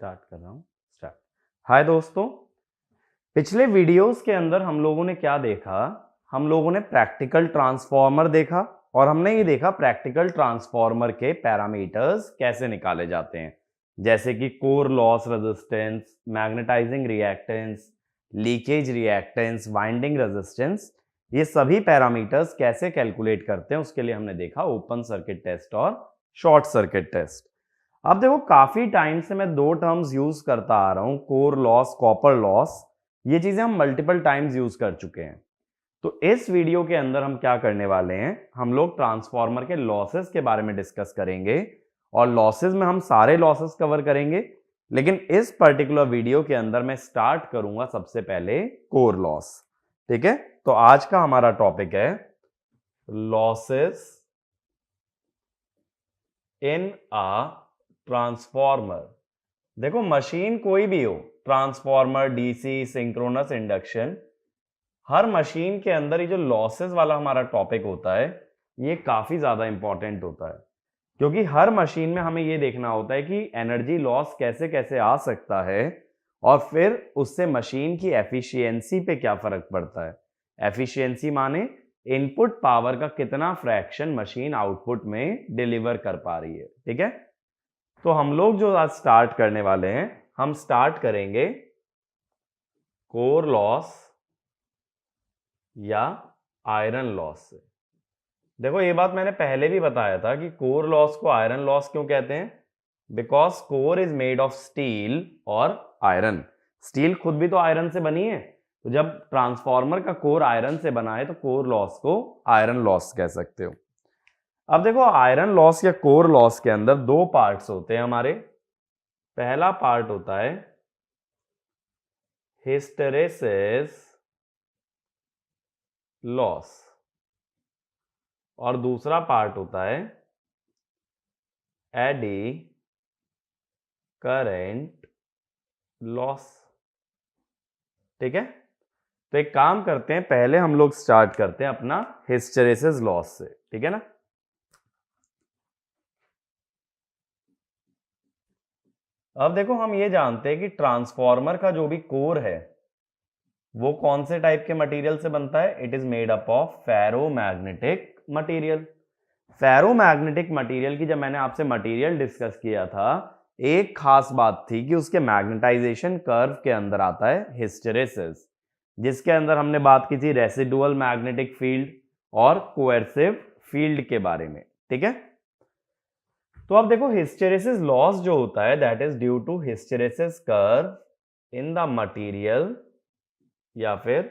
Start कर रहा हूँ। स्टार्ट। हाय दोस्तों, पिछले वीडियोस के अंदर हम लोगों ने क्या देखा? हम लोगों ने प्रैक्टिकल ट्रांसफॉर्मर देखा और हमने ये देखा प्रैक्टिकल ट्रांसफॉर्मर के पैरामीटर्स कैसे निकाले जाते हैं, जैसे कि core loss resistance, magnetising reactance, leakage reactance, winding resistance. ये सभी पैरामीटर्स कैसे कैलकुलेट करते हैं उसके लिए हमने देखा ओपन सर्किट टेस्ट और शॉर्ट सर्किट टेस्ट। अब देखो, काफी टाइम से मैं दो टर्म्स यूज करता आ रहा हूं, कोर लॉस, कॉपर लॉस। ये चीजें हम मल्टीपल टाइम्स यूज कर चुके हैं। तो इस वीडियो के अंदर हम क्या करने वाले हैं, हम लोग ट्रांसफॉर्मर के लॉसेस के बारे में डिस्कस करेंगे और लॉसेस में हम सारे लॉसेस कवर करेंगे। लेकिन इस पर्टिकुलर वीडियो के अंदर मैं स्टार्ट करूंगा सबसे पहले कोर लॉस। ठीक है, तो आज का हमारा टॉपिक है लॉसेस इन अ ट्रांसफॉर्मर। देखो, मशीन कोई भी हो, ट्रांसफॉर्मर, डीसी, सिंक्रोनस, इंडक्शन, हर मशीन के अंदर ये जो लॉसेस वाला हमारा टॉपिक होता है ये काफी ज्यादा इंपॉर्टेंट होता है, क्योंकि हर मशीन में हमें ये देखना होता है कि एनर्जी लॉस कैसे कैसे आ सकता है और फिर उससे मशीन की एफिशिएंसी पे क्या फर्क पड़ता है। एफिशिएंसी माने इनपुट पावर का कितना फ्रैक्शन मशीन आउटपुट में डिलीवर कर पा रही है। ठीक है, तो हम लोग जो आज स्टार्ट करने वाले हैं, हम स्टार्ट करेंगे कोर लॉस या आयरन लॉस से। देखो, ये बात मैंने पहले भी बताया था कि कोर लॉस को आयरन लॉस क्यों कहते हैं, because core is made of steel और आयरन। स्टील खुद भी तो आयरन से बनी है, तो जब ट्रांसफॉर्मर का कोर आयरन से बना है तो कोर लॉस को आयरन लॉस कह सकते हो। अब देखो, आयरन लॉस या कोर लॉस के अंदर दो पार्ट्स होते हैं हमारे। पहला पार्ट होता है हिस्टेरेसिस लॉस और दूसरा पार्ट होता है एडी करंट लॉस। ठीक है, तो एक काम करते हैं, पहले हम लोग स्टार्ट करते हैं अपना हिस्टेरेसिस लॉस से। ठीक है ना। अब देखो, हम ये जानते हैं कि ट्रांसफॉर्मर का जो भी कोर है वो कौन से टाइप के मटेरियल से बनता है। It is made up of ferromagnetic material. Ferromagnetic material की जब मैंने आपसे मटेरियल डिस्कस किया था, एक खास बात थी कि उसके मैग्नेटाइजेशन कर्व के अंदर आता है हिस्टेरेसिस, जिसके अंदर हमने बात की थी रेसिडुअल मैग्नेटिक फील्ड और कोएर्सिव फील्ड के बारे में। ठीक है, तो अब देखो, हिस्टेरेसिस लॉस जो होता है that is due to hysteresis curve in the material या फिर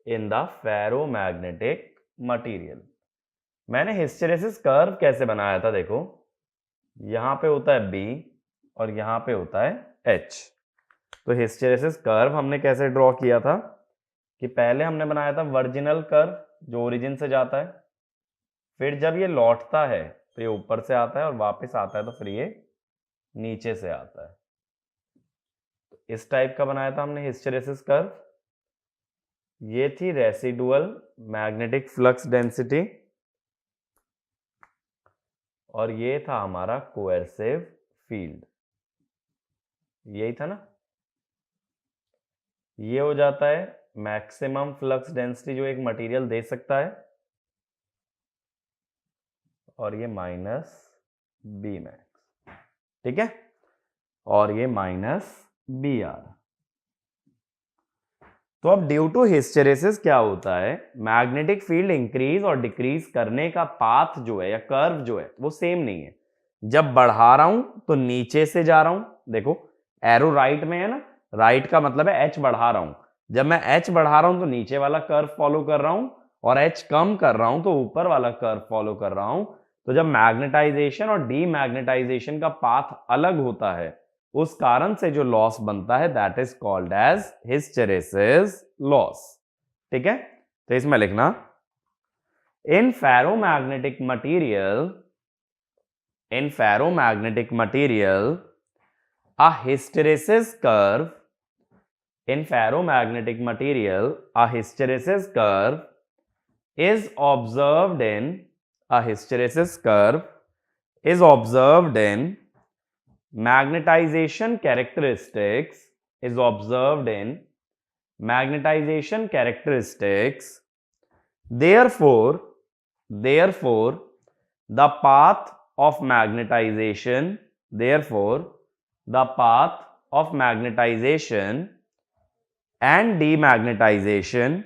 इन द फेरोमैग्नेटिक मटेरियल। मैंने हिस्टेरेसिस कर्व कैसे बनाया था, देखो यहां पे होता है B और यहां पे होता है H। तो हिस्टेरेसिस कर्व हमने कैसे ड्रॉ किया था कि पहले हमने बनाया था वर्जिनल कर्व जो ओरिजिन से जाता है, फिर जब ये लौटता है तो ये ऊपर से आता है और वापस आता है तो फिर ये नीचे से आता है। तो इस टाइप का बनाया था हमने हिस्टेरेसिस कर्व। ये थी रेसिडुअल मैग्नेटिक फ्लक्स डेंसिटी और ये था हमारा कोएर्सिव फील्ड। यही था ना। ये हो जाता है मैक्सिमम फ्लक्स डेंसिटी जो एक मटेरियल दे सकता है, और ये माइनस बी मैक्स। ठीक है, और ये माइनस बी आर। तो अब ड्यू टू हिस्टेरेसिस क्या होता है, मैग्नेटिक फील्ड इंक्रीज और डिक्रीज करने का पाथ जो है या कर्व जो है वो सेम नहीं है। जब बढ़ा रहा हूं तो नीचे से जा रहा हूं, देखो एरो राइट में है ना, राइट का मतलब है एच बढ़ा रहा हूं। जब मैं एच बढ़ा रहा हूं तो नीचे वाला कर्व फॉलो कर रहा हूं, और एच कम कर रहा हूं तो ऊपर वाला कर्व फॉलो कर रहा हूं। तो जब मैग्नेटाइजेशन और डीमैग्नेटाइजेशन का पाथ अलग होता है, उस कारण से जो लॉस बनता है that is called as hysteresis loss. ठीक है, तो इसमें लिखना in ferromagnetic material, in ferromagnetic material a hysteresis curve, in ferromagnetic material a hysteresis curve is observed in, a hysteresis curve is observed in magnetization characteristics is observed in magnetization characteristics, therefore the path of magnetization and demagnetization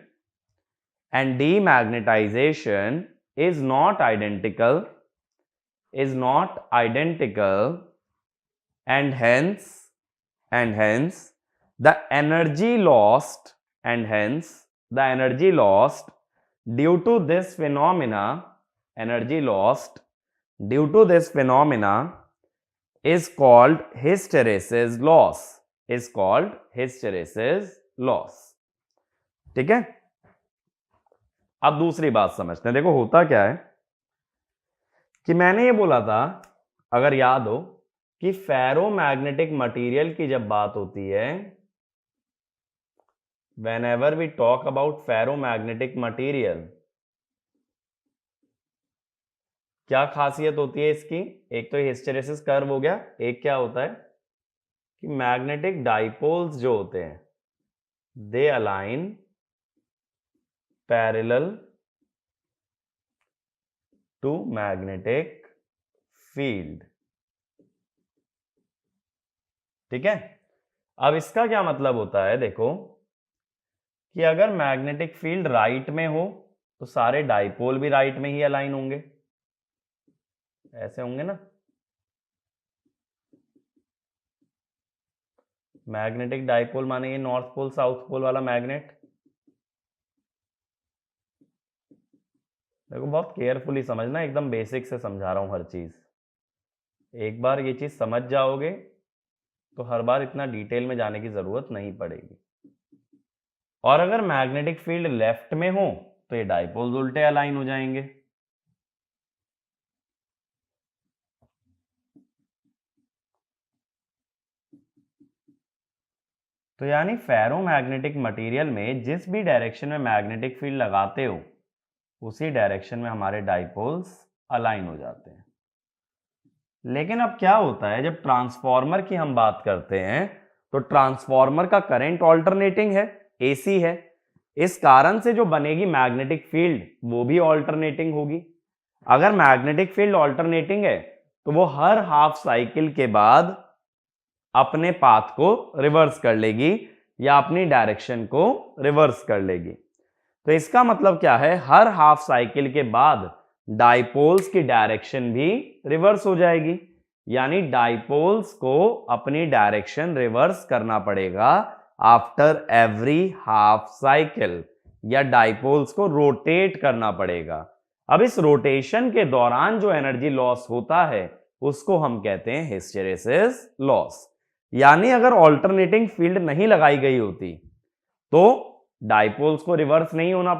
is not identical and hence the energy lost due to this phenomena is called hysteresis loss. ठीक है, अब दूसरी बात समझते हैं। देखो होता क्या है कि मैंने ये बोला था, अगर याद हो, कि फेरोमैग्नेटिक मटेरियल की जब बात होती है, whenever we talk about ferromagnetic material, क्या खासियत होती है इसकी? एक तो हिस्टेरेसिस कर्व हो गया, एक क्या होता है कि मैग्नेटिक डाइपोल्स जो होते हैं they align parallel to magnetic field. ठीक है, अब इसका क्या मतलब होता है? देखो कि अगर मैग्नेटिक फील्ड राइट में हो तो सारे डाइपोल भी राइट में ही अलाइन होंगे, ऐसे होंगे ना। मैग्नेटिक डाइपोल माने ये नॉर्थ पोल साउथ पोल वाला मैग्नेट। देखो बहुत केयरफुली समझना, एकदम बेसिक से समझा रहा हूं हर चीज। एक बार ये चीज समझ जाओगे तो हर बार इतना डिटेल में जाने की जरूरत नहीं पड़ेगी। और अगर मैग्नेटिक फील्ड लेफ्ट में हो तो ये डाइपोल्स उल्टे अलाइन हो जाएंगे। तो यानी फेरोमैग्नेटिक मटेरियल में जिस भी डायरेक्शन में मैग्नेटिक फील्ड लगाते हो उसी डायरेक्शन में हमारे डाइपोल्स अलाइन हो जाते हैं। लेकिन अब क्या होता है, जब ट्रांसफॉर्मर की हम बात करते हैं तो ट्रांसफॉर्मर का करंट ऑल्टरनेटिंग है, एसी है, इस कारण से जो बनेगी मैग्नेटिक फील्ड वो भी ऑल्टरनेटिंग होगी। अगर मैग्नेटिक फील्ड ऑल्टरनेटिंग है तो वो हर हाफ साइकिल के बाद अपने पाथ को रिवर्स कर लेगी या अपनी डायरेक्शन को रिवर्स कर लेगी। तो इसका मतलब क्या है, हर हाफ साइकिल के बाद डाइपोल्स की डायरेक्शन भी रिवर्स हो जाएगी, यानी डाइपोल्स को अपनी डायरेक्शन रिवर्स करना पड़ेगा आफ्टर एवरी हाफ साइकिल, या डाइपोल्स को रोटेट करना पड़ेगा। अब इस रोटेशन के दौरान जो एनर्जी लॉस होता है उसको हम कहते हैं हिस्टेरेसिस लॉस। यानी अगर ऑल्टरनेटिंग फील्ड नहीं लगाई गई होती तो डाइपोल्स को रिवर्स नहीं होना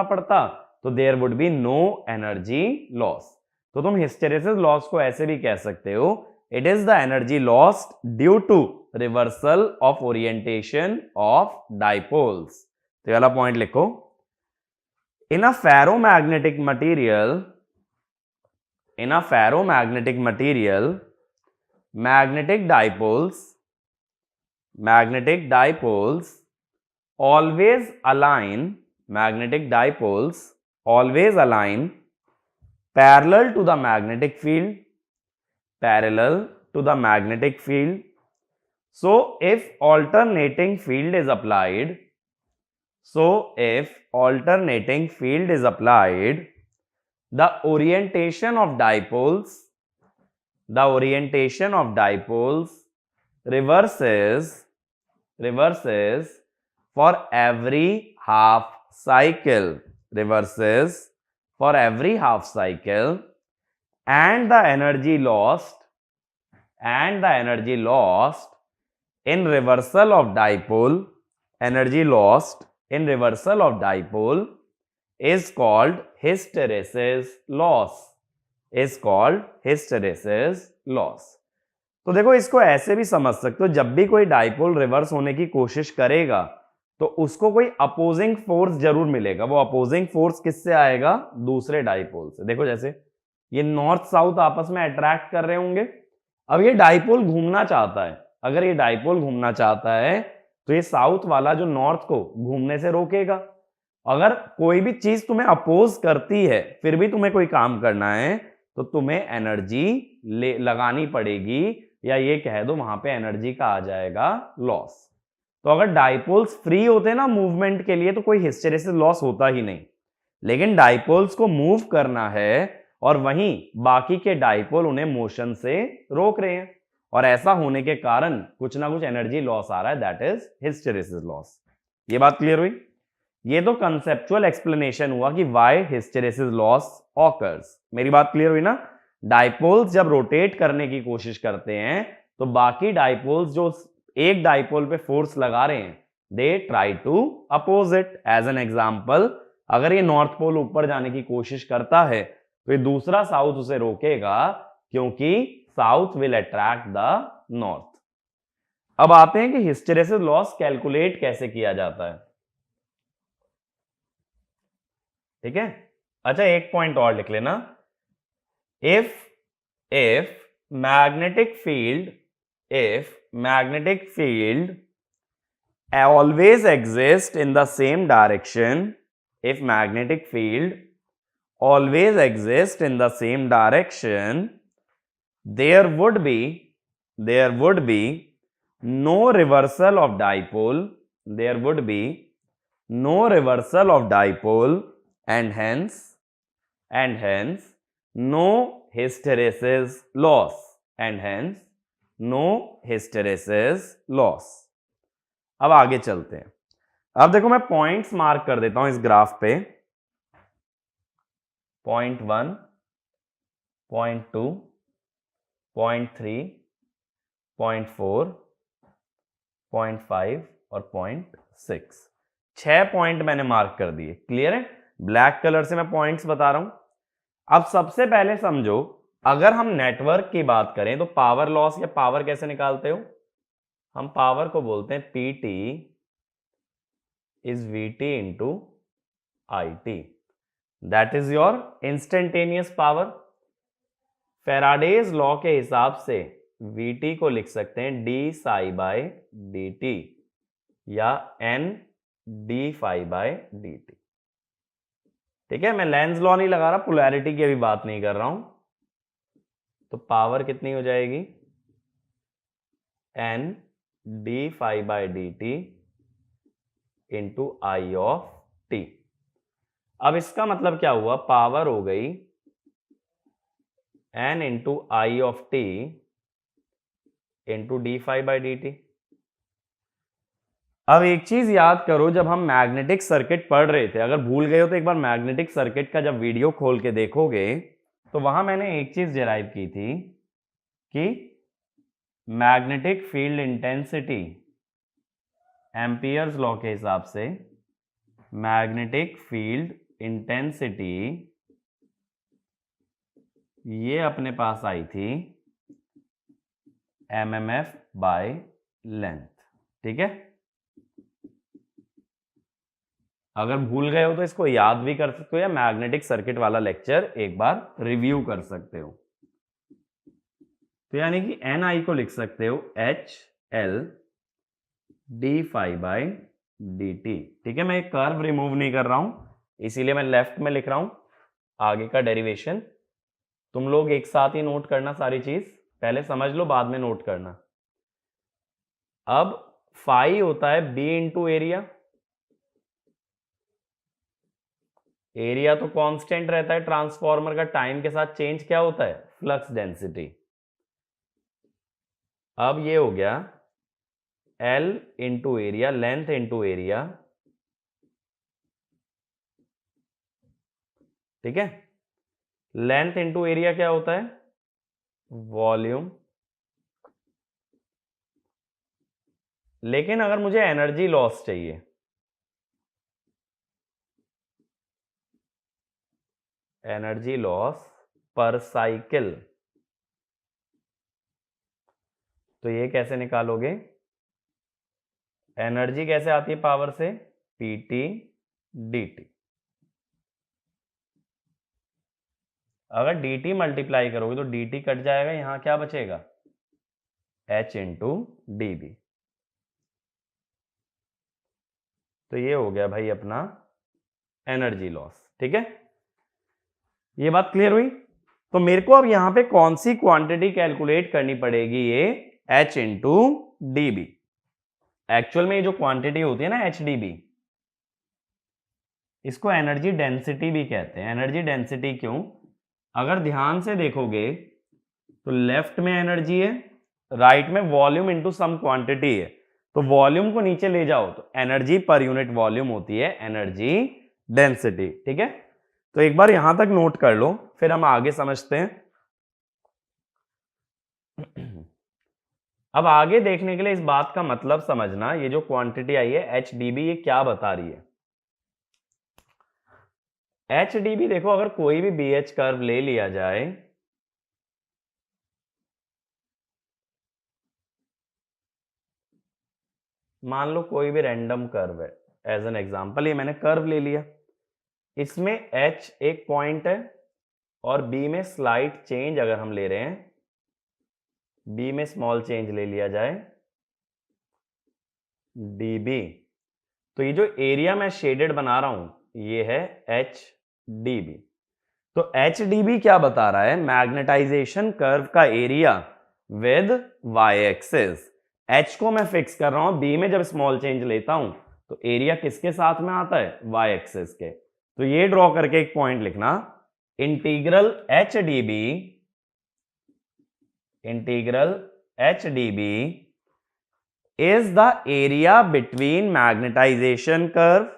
पड़ता, तो there would be no energy loss. तो तुम हिस्टेरेसिस लॉस को ऐसे भी कह सकते हो, it is the energy lost due to reversal of orientation of dipoles. तो ये वाला पॉइंट लिखो। In a ferromagnetic material magnetic dipoles always align parallel to the magnetic field. So if alternating field is applied, the orientation of dipoles reverses for every half cycle, and the energy lost in reversal of dipole is called hysteresis loss. तो देखो इसको ऐसे भी समझ सकते हो, जब भी कोई डाइपोल रिवर्स होने की कोशिश करेगा तो उसको कोई अपोजिंग फोर्स जरूर मिलेगा। वो अपोजिंग फोर्स किससे आएगा? दूसरे डाइपोल से। देखो जैसे ये नॉर्थ साउथ आपस में अट्रैक्ट कर रहे होंगे। अब ये डाइपोल घूमना चाहता है, अगर ये डाइपोल घूमना चाहता है तो ये साउथ वाला जो नॉर्थ को घूमने से रोकेगा। अगर कोई भी चीज तुम्हें अपोज करती है फिर भी तुम्हें कोई काम करना है तो तुम्हें एनर्जी लगानी पड़ेगी, या ये कह दो वहां पे एनर्जी का आ जाएगा लॉस। तो अगर डाइपोल्स फ्री होते ना मूवमेंट के लिए तो कोई हिस्टेरेसिस लॉस होता ही नहीं, लेकिन डाइपोल्स को मूव करना है और वहीं बाकी के डाइपोल उन्हें मोशन से रोक रहे हैं, और ऐसा होने के कारण कुछ ना कुछ एनर्जी लॉस आ रहा है, दैट इज हिस्टेरेसिस लॉस। ये बात क्लियर हुई? ये तो कंसेप्चुअल एक्सप्लेनेशन हुआ कि व्हाई हिस्टेरेसिस लॉस ऑकर्स। मेरी बात क्लियर हुई ना? डाइपोल्स जब रोटेट करने की कोशिश करते हैं तो बाकी डाइपोल्स जो एक डाइपोल पे फोर्स लगा रहे हैं they try to oppose it. As an example, अगर ये नॉर्थ पोल ऊपर जाने की कोशिश करता है तो ये दूसरा साउथ उसे रोकेगा, क्योंकि south will attract the north. अब आते हैं कि हिस्टेरेसिस लॉस कैलकुलेट कैसे किया जाता है। ठीक है, अच्छा एक पॉइंट और लिख लेना। if magnetic field always exists in the same direction, if magnetic field always exists in the same direction, there would be no reversal of dipole, and hence no hysteresis loss, अब आगे चलते हैं। अब देखो मैं पॉइंट्स मार्क कर देता हूं इस ग्राफ पे। Point 1, point 2, point 3, point 4, point 5 और पॉइंट 6। 6 पॉइंट मैंने मार्क कर दिए। क्लियर है? ब्लैक कलर से मैं पॉइंट्स बता रहा हूं। अब सबसे पहले समझो, अगर हम नेटवर्क की बात करें तो पावर लॉस या पावर कैसे निकालते हो? हम पावर को बोलते हैं PT is VT into IT, that is your instantaneous power. Faraday's law के हिसाब से VT को लिख सकते हैं d psi बाय dt या n d phi by dt। ठीक है, मैं लेंज लॉ नहीं लगा रहा, पोलैरिटी की अभी बात नहीं कर रहा हूं। तो पावर कितनी हो जाएगी? n d phi by dt into I of t। अब इसका मतलब क्या हुआ? पावर हो गई n into I of t into d phi by dt। अब एक चीज याद करो, जब हम मैग्नेटिक सर्किट पढ़ रहे थे, अगर भूल गए हो तो एक बार मैग्नेटिक सर्किट का जब वीडियो खोल के देखोगे तो वहां मैंने एक चीज डिराइव की थी कि magnetic field intensity Ampere's law के हिसाब से मैग्नेटिक फील्ड इंटेंसिटी ये अपने पास आई थी MMF बाय लेंथ। ठीक है, अगर भूल गए हो तो इसको याद भी कर सकते हो या मैग्नेटिक सर्किट वाला लेक्चर एक बार रिव्यू कर सकते हो। तो यानी कि NI को लिख सकते हो HL d phi by dt। ठीक है, मैं एक कर्व रिमूव नहीं कर रहा हूं, इसीलिए मैं लेफ्ट में लिख रहा हूं। आगे का डेरिवेशन तुम लोग एक साथ ही नोट करना, सारी चीज पहले समझ लो बाद में नोट करना। अब फाई होता है B इंटू एरिया। एरिया तो कांस्टेंट रहता है ट्रांसफॉर्मर का, टाइम के साथ चेंज क्या होता है? Flux density. अब ये हो गया L into area, length into area. ठीक है, लेंथ इंटू एरिया क्या होता है? वॉल्यूम। लेकिन अगर मुझे एनर्जी लॉस चाहिए, एनर्जी लॉस पर साइकिल, तो ये कैसे निकालोगे? एनर्जी कैसे आती है पावर से? PT dt। अगर dt मल्टीप्लाई करोगे तो dt कट जाएगा, यहां क्या बचेगा, h इंटू डी बी। तो ये हो गया भाई अपना एनर्जी लॉस। ठीक है, ये बात क्लियर हुई। तो मेरे को अब यहां पे कौन सी क्वांटिटी कैलकुलेट करनी पड़ेगी, ये h into D B. Actual में ये जो क्वांटिटी होती है ना एच डी बी, इसको एनर्जी डेंसिटी भी कहते हैं। एनर्जी डेंसिटी क्यों, अगर ध्यान से देखोगे तो लेफ्ट में एनर्जी है, राइट में वॉल्यूम इनटू सम क्वांटिटी है। तो वॉल्यूम को नीचे ले जाओ तो एनर्जी पर यूनिट वॉल्यूम होती है एनर्जी डेंसिटी। ठीक है, तो एक बार यहां तक नोट कर लो, फिर हम आगे समझते हैं। अब आगे देखने के लिए इस बात का मतलब समझना, ये जो क्वांटिटी आई है एच डी बी, ये क्या बता रही है। एच डी बी देखो, अगर कोई भी बी एच कर्व ले लिया जाए, मान लो कोई भी रैंडम कर्व है, एज एन एग्जांपल ये मैंने कर्व ले लिया, इसमें h एक पॉइंट है और b में स्लाइट चेंज अगर हम ले रहे हैं, b में स्मॉल चेंज ले लिया जाए db, तो ये जो एरिया मैं शेडेड बना रहा हूं ये है एच डी बी। तो एच डी बी क्या बता रहा है, मैग्नेटाइजेशन कर्व का area with Y axis. H को मैं फिक्स कर रहा हूं, बी में जब स्मॉल चेंज लेता हूं तो एरिया किसके साथ में आता है, वाई एक्सिस के। तो ये ड्रॉ करके एक पॉइंट लिखना, integral H D B, integral H D B is the area between magnetization curve,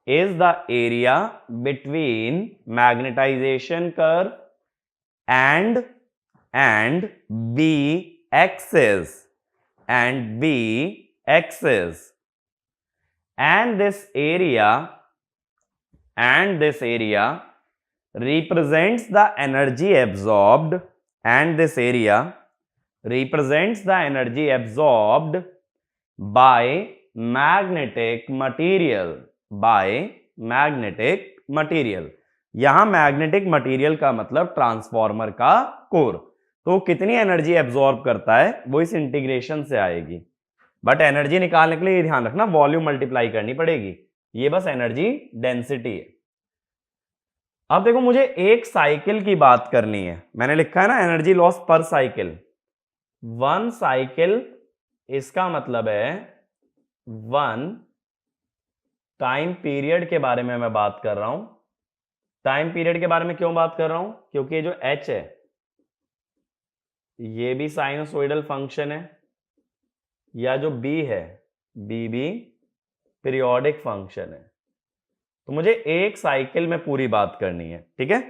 is the area between magnetization curve and b axis, and b axis, and this area represents the energy absorbed, and this area represents the energy absorbed by magnetic material, by magnetic material। यहां magnetic material का मतलब transformer का core. तो कितनी energy absorb करता है वो इस इंटीग्रेशन से आएगी, बट एनर्जी निकालने के लिए ये ध्यान रखना वॉल्यूम मल्टीप्लाई करनी पड़ेगी, ये बस एनर्जी डेंसिटी है। अब देखो मुझे एक साइकिल की बात करनी है, मैंने लिखा है ना energy loss per cycle, 1 cycle, इसका मतलब है 1 टाइम पीरियड के बारे में मैं बात कर रहा हूं। टाइम पीरियड के बारे में क्यों बात कर रहा हूं, क्योंकि ये जो h है ये भी साइनसोइडल फंक्शन है, या जो b है b भी पीरियोडिक फंक्शन है। तो मुझे एक साइकिल में पूरी बात करनी है। ठीक है,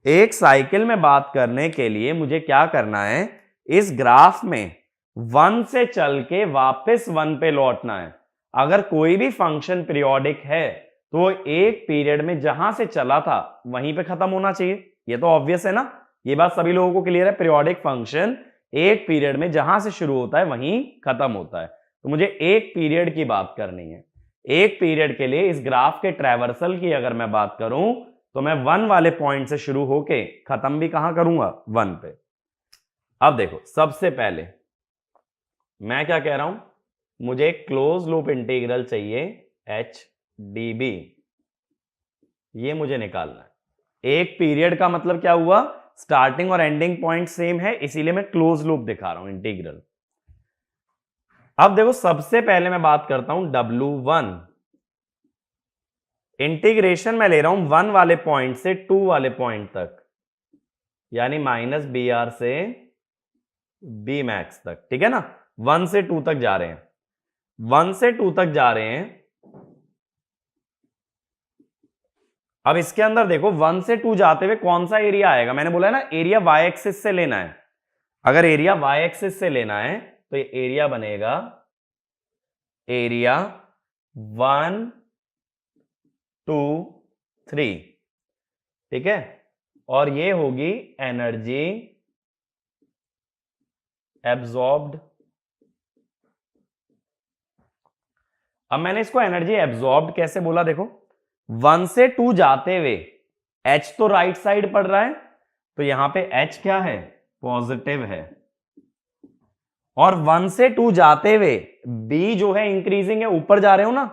एक साइकिल में बात करने के लिए मुझे क्या करना है, इस ग्राफ में 1 से चल के वापस 1 पे लौटना है। अगर कोई भी फंक्शन पीरियोडिक है तो एक पीरियड में जहां से चला था वहीं पे खत्म होना चाहिए, ये तो ऑब्वियस है ना, ये बात सभी लोगों को क्लियर है। पीरियोडिक फंक्शन एक पीरियड में जहां से शुरू होता है वहीं खत्म होता है। तो मुझे एक पीरियड की बात करनी है। एक पीरियड के लिए इस ग्राफ के ट्रैवर्सल की अगर मैं बात करूं तो मैं 1 वाले पॉइंट से शुरू होके खत्म भी कहां करूंगा, 1 पे। अब देखो सबसे पहले मैं क्या कह रहा हूं, मुझे एक क्लोज लूप इंटीग्रल चाहिए एच डी बी, ये मुझे निकालना है। एक पीरियड का मतलब क्या हुआ, स्टार्टिंग और एंडिंग पॉइंट सेम है, इसीलिए मैं क्लोज लूप दिखा रहा हूं इंटीग्रल। अब देखो सबसे पहले मैं बात करता हूं W1, इंटीग्रेशन मैं ले रहा हूं 1 वाले पॉइंट से 2 वाले पॉइंट तक, यानी माइनस बी आर से बी मैक्स तक। ठीक है ना, 1 से 2 तक जा रहे हैं, 1 से 2 तक जा रहे हैं। अब इसके अंदर देखो 1 से 2 जाते हुए कौन सा एरिया आएगा, मैंने बोला है ना एरिया वाई एक्सिस से लेना है। अगर एरिया वाई एक्सिस से लेना है तो ये एरिया बनेगा एरिया 1 2 3। ठीक है, और ये होगी एनर्जी एब्जॉर्ब्ड। अब मैंने इसको एनर्जी एब्जॉर्ब्ड कैसे बोला, देखो 1 से 2 जाते हुए H तो राइट साइड पड़ रहा है, तो यहां पे H क्या है, पॉजिटिव है। और 1 से 2 जाते हुए B जो है इंक्रीजिंग है, ऊपर जा रहे हो ना,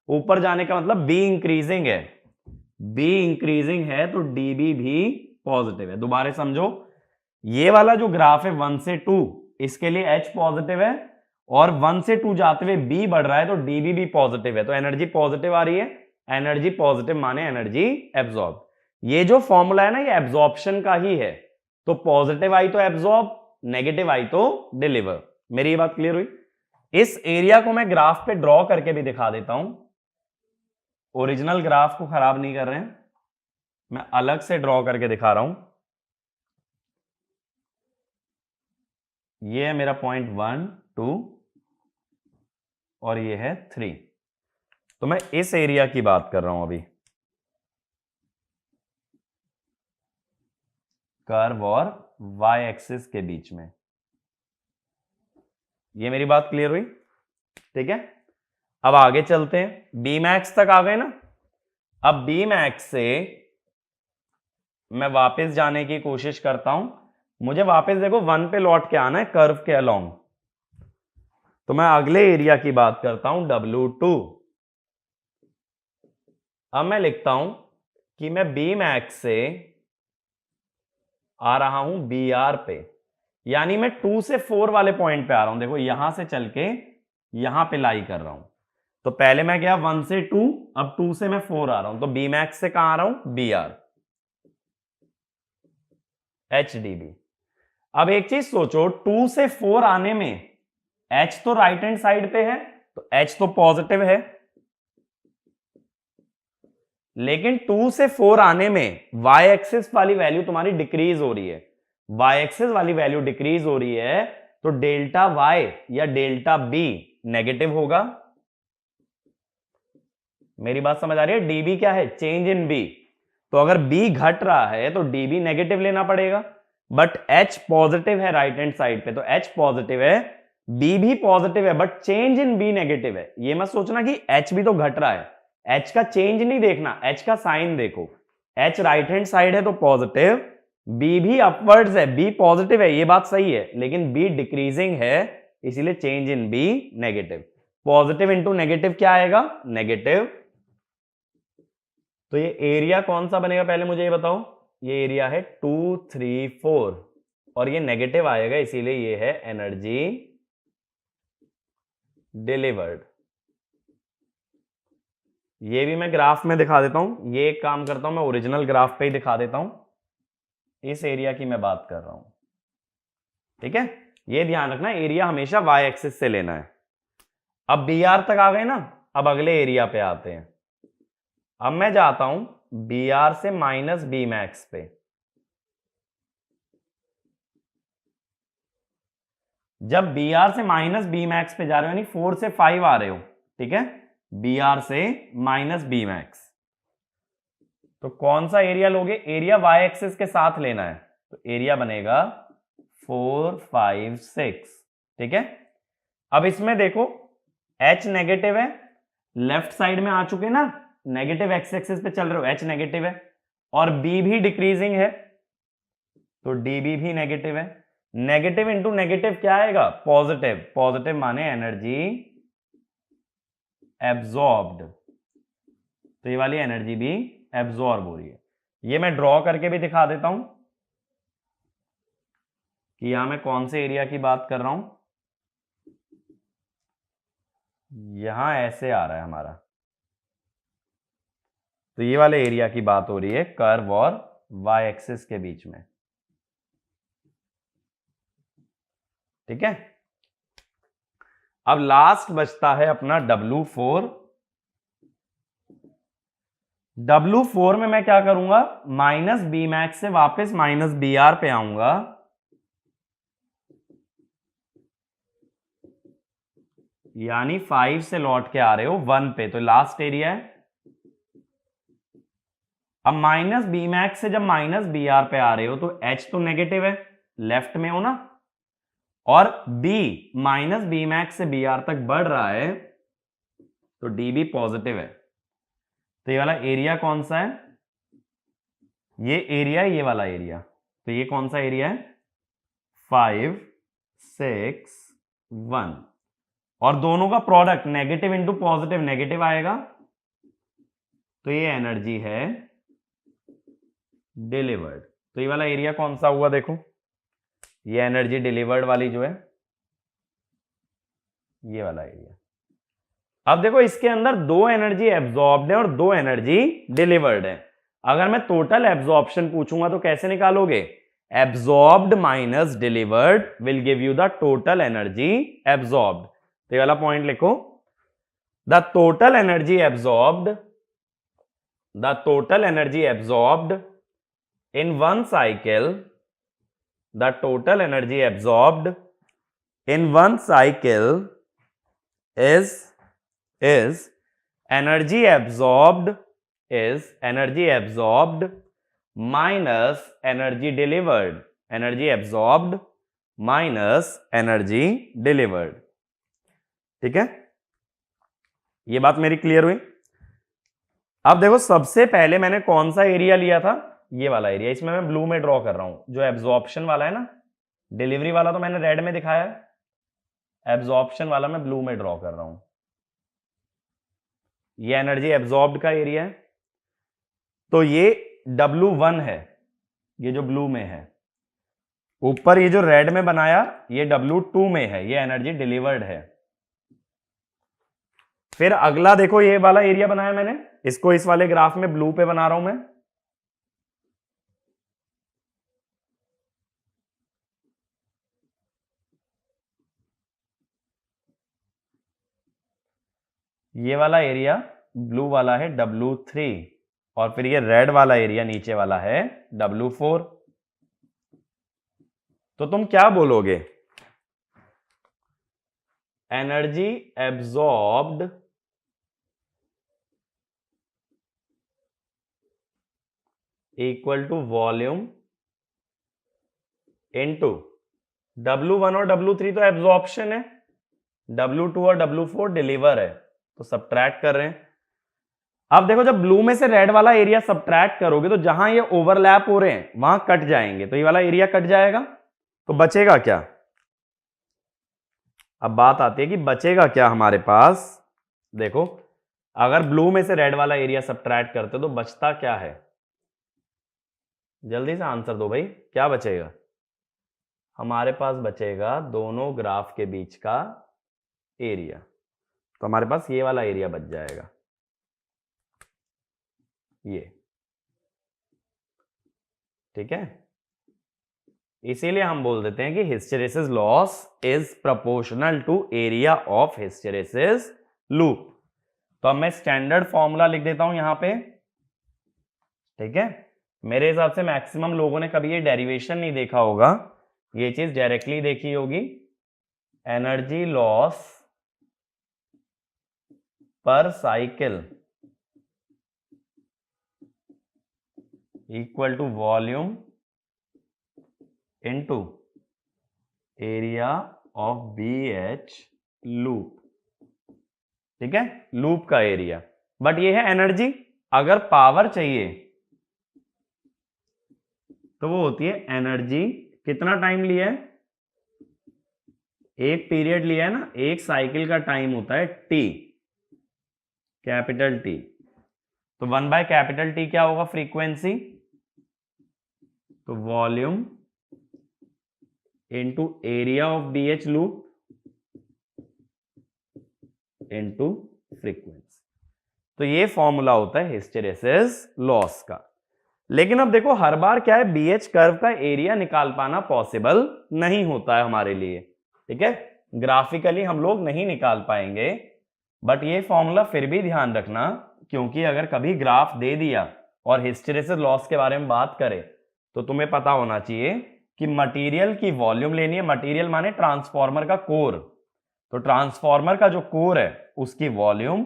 ऊपर जाने का मतलब B इंक्रीजिंग है, B इंक्रीजिंग है तो DB भी पॉजिटिव है। दोबारा समझो, ये वाला जो ग्राफ है 1 से 2, इसके लिए H पॉजिटिव है और 1 से 2 जाते हुए B बढ़ रहा है तो DB भी पॉजिटिव है, तो एनर्जी पॉजिटिव आ रही है। एनर्जी पॉजिटिव माने एनर्जी एब्जॉर्ब। ये जो फॉर्मूला है ना, ये एब्जॉर्प्शन का ही है, तो पॉजिटिव आई तो एब्जॉर्ब, नेगेटिव आई तो डिलीवर। मेरी ये बात क्लियर हुई? इस एरिया को मैं ग्राफ पे ड्रॉ करके भी दिखा देता हूं, ओरिजिनल ग्राफ को खराब नहीं कर रहे हैं, मैं अलग से ड्रॉ करके दिखा रहा हूं। ये है मेरा पॉइंट 1 2 और ये है 3, तो मैं इस एरिया की बात कर रहा हूं अभी, कर्व और y एक्सिस के बीच में। ये मेरी बात क्लियर हुई? ठीक है, अब आगे चलते हैं, बी मैक्स तक आ गए ना। अब बी मैक्स से मैं वापस जाने की कोशिश करता हूं, मुझे वापस देखो 1 पे लौट के आना है कर्व के अलोंग, तो मैं अगले एरिया की बात करता हूं W2। अब मैं लिखता हूं कि मैं बी मैक्स से आ रहा हूं बी आर पे, यानी मैं 2 से 4 वाले पॉइंट पे आ रहा हूं। देखो यहां से चल के यहां पे लाई कर रहा हूं, तो पहले मैं गया 1 से 2, अब 2 से मैं 4 आ रहा हूं, तो बी मैक्स से कहां आ रहा हूं, B R, H D B. अब एक चीज सोचो, 2 से 4 आने में H तो राइट हैंड साइड पे है, तो H तो पॉजिटिव है, लेकिन 2 से 4 आने में y एक्सिस वाली वैल्यू तुम्हारी डिक्रीज हो रही है, y एक्सिस वाली वैल्यू डिक्रीज हो रही है, तो डेल्टा y या डेल्टा b नेगेटिव होगा। मेरी बात समझ आ रही है? dB क्या है, चेंज इन b, तो अगर b घट रहा है तो dB नेगेटिव लेना पड़ेगा, बट H पॉजिटिव है राइट हैंड साइड पे, तो H पॉजिटिव है, B भी पॉजिटिव है, but change in B negative है। ये मत सोचना कि H भी तो घट रहा है, H का चेंज नहीं देखना, H का साइन देखो। H राइट हैंड साइड है तो पॉजिटिव, B भी अपवर्ड्स है, B पॉजिटिव है, ये बात सही है, लेकिन B डिक्रीजिंग है, इसीलिए change in B negative. Positive into negative क्या आएगा, नेगेटिव। तो ये एरिया कौन सा बनेगा पहले मुझे ये बताओ? ये एरिया है 2 3 4 और ये नेगेटिव आएगा, इसीलिए ये है एनर्जी डिलीवर्ड। ये भी मैं ग्राफ में दिखा देता हूं, ये एक काम करता हूं, मैं ओरिजिनल ग्राफ पे ही दिखा देता हूं, इस एरिया की मैं बात कर रहा हूं। ठीक है, ये ध्यान रखना, एरिया हमेशा y एक्सिस से लेना है। अब बी आर तक आ गए ना, अब अगले एरिया पे आते हैं। अब मैं जाता हूं बी आर से माइनस बी मैक्स पे। जब बी आर से माइनस बी मैक्स पे जा रहे हो, यानी 4 से 5 आ रहे हो, ठीक है, बी आर से माइनस बी मैक्स, तो कौन सा एरिया लोगे, एरिया y एक्सिस के साथ लेना है, तो एरिया बनेगा 4 5 6। ठीक है, अब इसमें देखो H नेगेटिव है, लेफ्ट साइड में आ चुके ना, नेगेटिव एक्स एक्सिस पे चल रहे हो, H नेगेटिव है, और B भी डिक्रीजिंग है, तो DB भी नेगेटिव है। नेगेटिव इंटू नेगेटिव क्या आएगा, पॉजिटिव, पॉजिटिव माने एनर्जी एब्जॉर्ब्ड, तो ये वाली एनर्जी भी एब्जॉर्ब हो रही है। ये मैं ड्रॉ करके भी दिखा देता हूं कि यहां मैं कौन से एरिया की बात कर रहा हूं। यहां ऐसे आ रहा है हमारा, तो ये वाले एरिया की बात हो रही है कर्व और y एक्सिस के बीच में। ठीक है, अब लास्ट बचता है अपना W4। W4 में मैं क्या करूंगा, माइनस बी मैक्स से वापस माइनस बी आर पे आऊंगा, यानी 5 से लौट के आ रहे हो 1 पे, तो लास्ट एरिया है। अब माइनस बी मैक्स से जब माइनस बी आर पे आ रहे हो, तो H तो नेगेटिव है, लेफ्ट में हो ना, और B माइनस बी मैक्स से बी आर तक बढ़ रहा है, तो DB पॉजिटिव है, तो ये वाला एरिया कौन सा है, ये एरिया है, ये वाला एरिया, तो ये कौन सा एरिया है? 5 6 1, और दोनों का product negative into positive negative आएगा, तो ये एनर्जी है डिलीवर्ड। तो ये वाला एरिया कौन सा हुआ? देखो ये एनर्जी डिलीवर्ड वाली जो है, ये वाला एरिया। अब देखो इसके अंदर दो एनर्जी एब्जॉर्ब्ड है और दो एनर्जी डिलीवर्ड है। अगर मैं टोटल एब्जॉर्प्शन पूछूंगा तो कैसे निकालोगे? Absorbed minus delivered will give you the total energy absorbed. तो ये वाला पॉइंट लिखो, the total energy absorbed, the total energy absorbed in one cycle, the total energy absorbed in one cycle is energy absorbed minus energy delivered, energy absorbed minus energy delivered। ठीक है, ये बात मेरी clear हुई? अब देखो सबसे पहले मैंने कौन सा एरिया लिया था? ये वाला एरिया, इसमें मैं ब्लू में ड्रॉ कर रहा हूं। जो एब्जॉर्प्शन वाला है ना, डिलीवरी वाला तो मैंने रेड में दिखाया है, एब्जॉर्प्शन वाला मैं ब्लू में ड्रॉ कर रहा हूं। ये एनर्जी एब्जॉर्ब्ड का एरिया है, तो ये W1 है, ये जो ब्लू में है। ऊपर ये जो रेड में बनाया ये W2 में है, ये एनर्जी डिलीवर्ड है। फिर अगला देखो ये वाला एरिया बनाया मैंने, इसको इस वाले ग्राफ में ब्लू पे बना रहा हूं मैं। ये वाला एरिया ब्लू वाला है W3, और फिर ये रेड वाला एरिया नीचे वाला है W4। तो तुम क्या बोलोगे? Energy absorbed equal to volume into W1 और W3 तो एब्जॉर्प्शन है, W2 और W4 डिलीवर है, तो सब्ट्रैक्ट कर रहे हैं। अब देखो जब ब्लू में से रेड वाला एरिया सब्ट्रैक्ट करोगे तो जहां ये ओवरलैप हो रहे हैं वहां कट जाएंगे, तो ये वाला एरिया कट जाएगा, तो बचेगा क्या? अब बात आती है कि बचेगा क्या हमारे पास। देखो अगर ब्लू में से रेड वाला एरिया सब्ट्रैक्ट करते तो बचता क्या है? जल्दी से आंसर दो भाई, क्या बचेगा? हमारे पास बचेगा दोनों ग्राफ के बीच का एरिया, तो हमारे पास ये वाला एरिया बच जाएगा, ये। ठीक है, इसीलिए हम बोल देते हैं कि hysteresis loss is proportional to area of hysteresis loop. तो अब मैं स्टैंडर्ड फॉर्मूला लिख देता हूं यहां पे। ठीक है, मेरे हिसाब से मैक्सिमम लोगों ने कभी ये डेरिवेशन नहीं देखा होगा, ये चीज डायरेक्टली देखी होगी। Energy loss per cycle equal to volume into area of BH loop. ठीक है, लूप का एरिया, बट ये है एनर्जी। अगर पावर चाहिए तो वो होती है एनर्जी, कितना टाइम लिया है? एक पीरियड लिया है ना, एक साइकिल का टाइम होता है T, कैपिटल T। तो 1 बाय कैपिटल T क्या होगा? फ्रीक्वेंसी। तो volume into area of BH loop into frequency. तो ये फॉर्मूला होता है हिस्टेरेसिस लॉस का। लेकिन अब देखो हर बार क्या है, BH कर्व का एरिया निकाल पाना पॉसिबल नहीं होता है हमारे लिए। ठीक है, ग्राफिकली हम लोग नहीं निकाल पाएंगे, बट ये फॉर्मूला फिर भी ध्यान रखना, क्योंकि अगर कभी ग्राफ दे दिया और हिस्टेरेसिस लॉस के बारे में बात करें तो तुम्हें पता होना चाहिए कि मटेरियल की वॉल्यूम लेनी है। मटेरियल माने ट्रांसफॉर्मर का कोर, तो ट्रांसफॉर्मर का जो कोर है उसकी वॉल्यूम,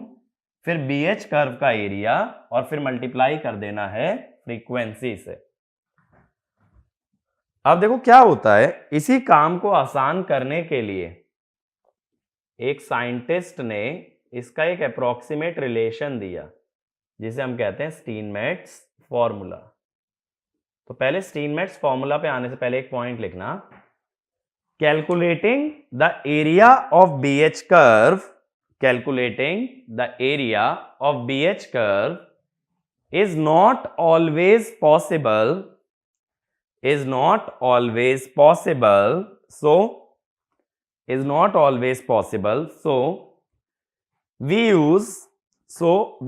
फिर BH कर्व का एरिया, और फिर मल्टीप्लाई कर देना है फ्रीक्वेंसी से। अब देखो क्या होता है, इसी काम को आसान करने के लिए एक साइंटिस्ट ने इसका एक अप्रोक्सीमेट रिलेशन दिया, जिसे हम कहते हैं स्टीनमेट्स फॉर्मूला। तो पहले स्टीनमेट्स फॉर्मूला पे आने से पहले एक पॉइंट लिखना, calculating the area of BH curve, calculating the area of BH curve is not always possible, is not always possible, so is not always possible, so we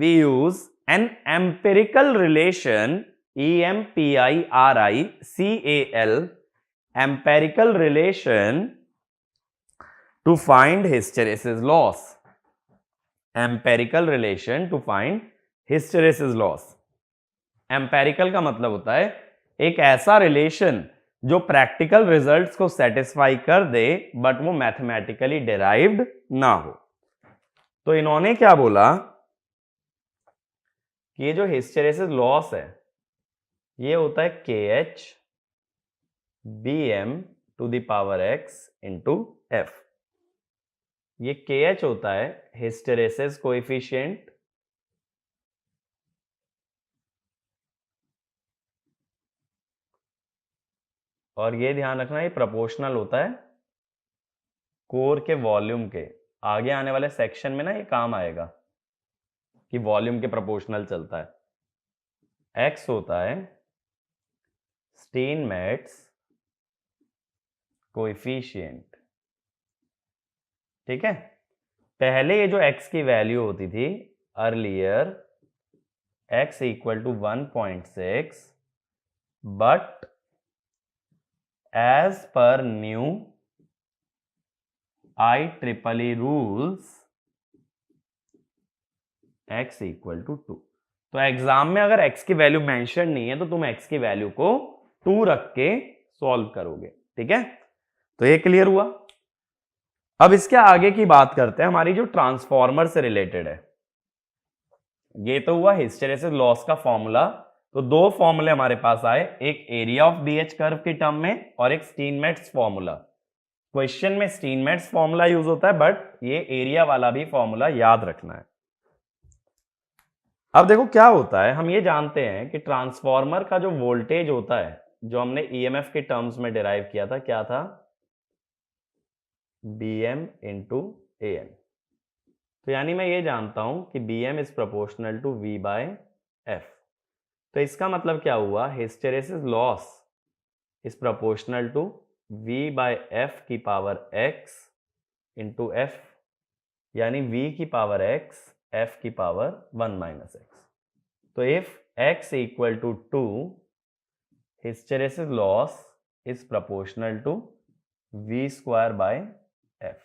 use an empirical relation, EMPIRICAL, empirical relation to find hysteresis loss, empirical relation to find hysteresis loss. Empirical का मतलब होता है एक ऐसा relation जो practical results को satisfy कर दे but वो मैथमेटिकली डिराइव्ड ना हो। तो इन्होंने क्या बोला कि ये जो हिस्टेरेसिस लॉस है ये होता है KH BM to the power X into F। ये KH होता है हिस्टेरेसिस कोएफिशिएंट, और ये ध्यान रखना ये प्रोपोर्शनल होता है कोर के वॉल्यूम के। आगे आने वाले सेक्शन में ना ये काम आएगा कि वॉल्यूम के प्रोपोर्शनल चलता है। X होता है स्टीनमेट्स कोएफिशिएंट, ठीक है। पहले ये जो X की वैल्यू होती थी earlier X equal to 1.6, but as per new IEEE rules x equal to 2। तो एग्जाम में अगर x की वैल्यू मेंशन नहीं है तो तुम x की वैल्यू को 2 रख के सॉल्व करोगे, ठीक है। तो ये क्लियर हुआ। अब इसके आगे की बात करते हैं, हमारी जो ट्रांसफॉर्मर से रिलेटेड है। ये तो हुआ हिस्टेरेसिस लॉस का फॉर्मूला। तो दो फॉर्मूले हमारे पास आए, एक एरिया ऑफ BH कर्व की टर्म में और एक स्टीनमेट्स फॉर्मूला। क्वेश्चन में स्टीनमेट्स फॉर्मूला यूज होता है बट ये एरिया वाला भी फॉर्मूला याद रखना है। अब देखो क्या होता है, हम ये जानते हैं कि ट्रांसफॉर्मर का जो वोल्टेज होता है जो हमने EMF के टर्म्स में डिराइव किया था, क्या था, BM इंटू AM। तो यानी मैं ये जानता हूं कि BM is proportional to V by F। तो इसका मतलब क्या हुआ, hysteresis loss is proportional to V by F की पावर X इंटू F, यानी V की पावर X F की पावर 1 माइनस X। तो if X equal to 2, hysteresis loss is proportional to V square by F,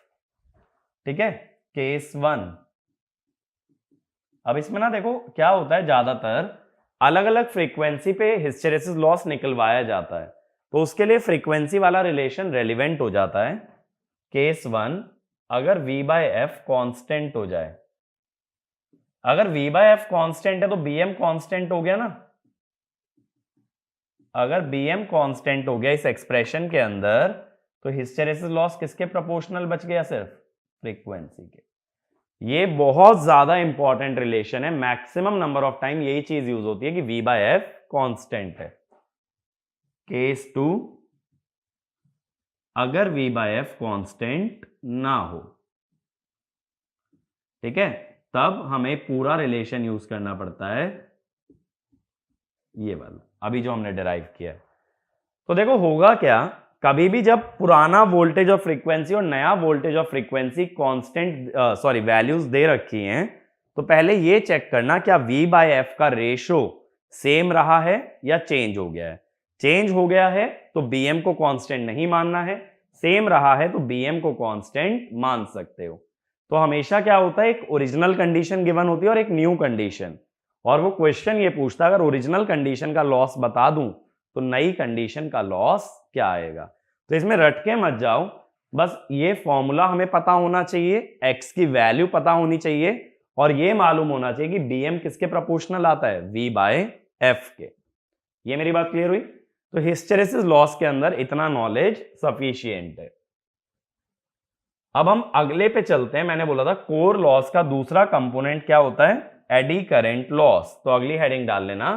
ठीक है। Case 1। अब इसमें ना देखो क्या होता है, ज्यादातर अलग अलग फ्रीक्वेंसी पे हिस्टेरेसिस लॉस निकलवाया जाता है, तो उसके लिए फ्रीक्वेंसी वाला रिलेशन रेलिवेंट हो जाता है। केस 1, अगर V बाय F कांस्टेंट हो जाए, अगर V बाय F कांस्टेंट है तो BM कांस्टेंट हो गया ना। अगर BM कांस्टेंट हो गया इस एक्सप्रेशन के अंदर तो हिस्टेरेसिस लॉस किसके प्रोपोर्शनल बच गया, सिर्फ फ्रीक्वेंसी के। ये बहुत ज्यादा इंपॉर्टेंट रिलेशन है, मैक्सिमम नंबर ऑफ टाइम यही चीज यूज होती है कि V बाय F कांस्टेंट है। केस 2, अगर V बाय F कांस्टेंट ना हो, ठीक है, तब हमें पूरा रिलेशन यूज करना पड़ता है, ये वाला अभी जो हमने डिराइव किया है। तो देखो होगा क्या, कभी भी जब पुराना वोल्टेज ऑफ फ्रीक्वेंसी और नया voltage of frequency constant values दे रखी हैं, तो पहले ये चेक करना क्या V बाय F का रेशो सेम रहा है या चेंज हो गया है। चेंज हो गया है तो BM को कांस्टेंट नहीं मानना है, सेम रहा है तो BM को कांस्टेंट मान सकते हो। तो हमेशा क्या होता है, एक ओरिजिनल कंडीशन गिवन होती है और एक न्यू कंडीशन, और वो क्वेश्चन ये पूछता है अगर ओरिजिनल कंडीशन का लॉस बता दूं तो नई कंडीशन का लॉस क्या आएगा। तो इसमें रट के मत जाओ, बस ये फॉर्मूला हमें पता होना चाहिए, X की वैल्यू पता होनी चाहिए, और ये मालूम होना चाहिए कि BM किसके प्रोपोर्शनल आता है, V बाय F के। ये मेरी बात क्लियर हुई। तो हिस्टेरेसिस लॉस के अंदर इतना नॉलेज सफिशिएंट है। अब हम अगले पे चलते हैं। मैंने बोला था कोर लॉस का दूसरा कंपोनेंट क्या होता है, एडी करंट लॉस। तो अगली हेडिंग डाल लेना,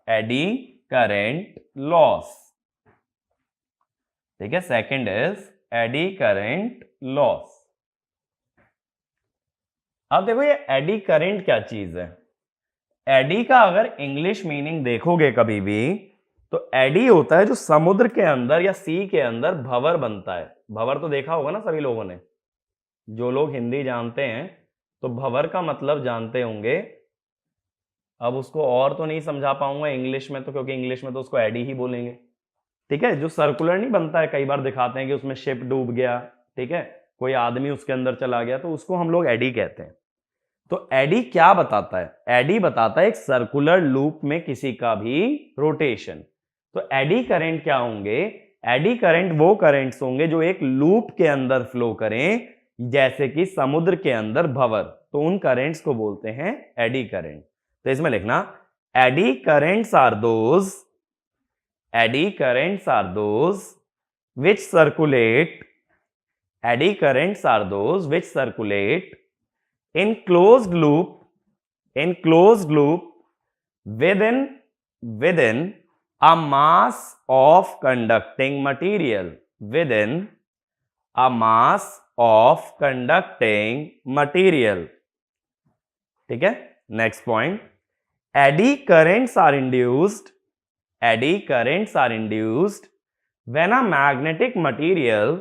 एडी करंट लॉस। ठीक है, second is AD current loss. अब देखो ये एडी करंट क्या चीज है। एडी का अगर इंग्लिश मीनिंग देखोगे कभी भी तो एडी होता है जो समुद्र के अंदर या सी के अंदर भंवर बनता है। भंवर तो देखा होगा ना सभी लोगों ने, जो लोग हिंदी जानते हैं तो भंवर का मतलब जानते होंगे। अब उसको और तो नहीं समझा पाऊंगा इंग्लिश में, तो क्योंकि इंग्लिश में तो उसको एडी ही बोलेंगे। ठीक है, जो सर्कुलर नहीं बनता है, कई बार दिखाते हैं कि उसमें शिप डूब गया, ठीक है, कोई आदमी उसके अंदर चला गया, तो उसको हम लोग एडी कहते हैं। तो एडी क्या बताता है? एडी बताता है एक सर्कुलर लूप में किसी का भी रोटेशन। तो एडी करंट क्या होंगे? एडी करंट वो करंट्स होंगे जो एक लूप के अंदर फ्लो करें, जैसे कि समुद्र के अंदर भंवर, तो उन करंट्स को बोलते हैं एडी करंट। तो इसमें लिखना eddy currents are those, eddy currents are those which circulate, eddy currents are those which circulate in closed loop within a mass of conducting material, within a mass of conducting material। ठीक है, next point, eddy currents are induced, eddy currents are induced when a magnetic material,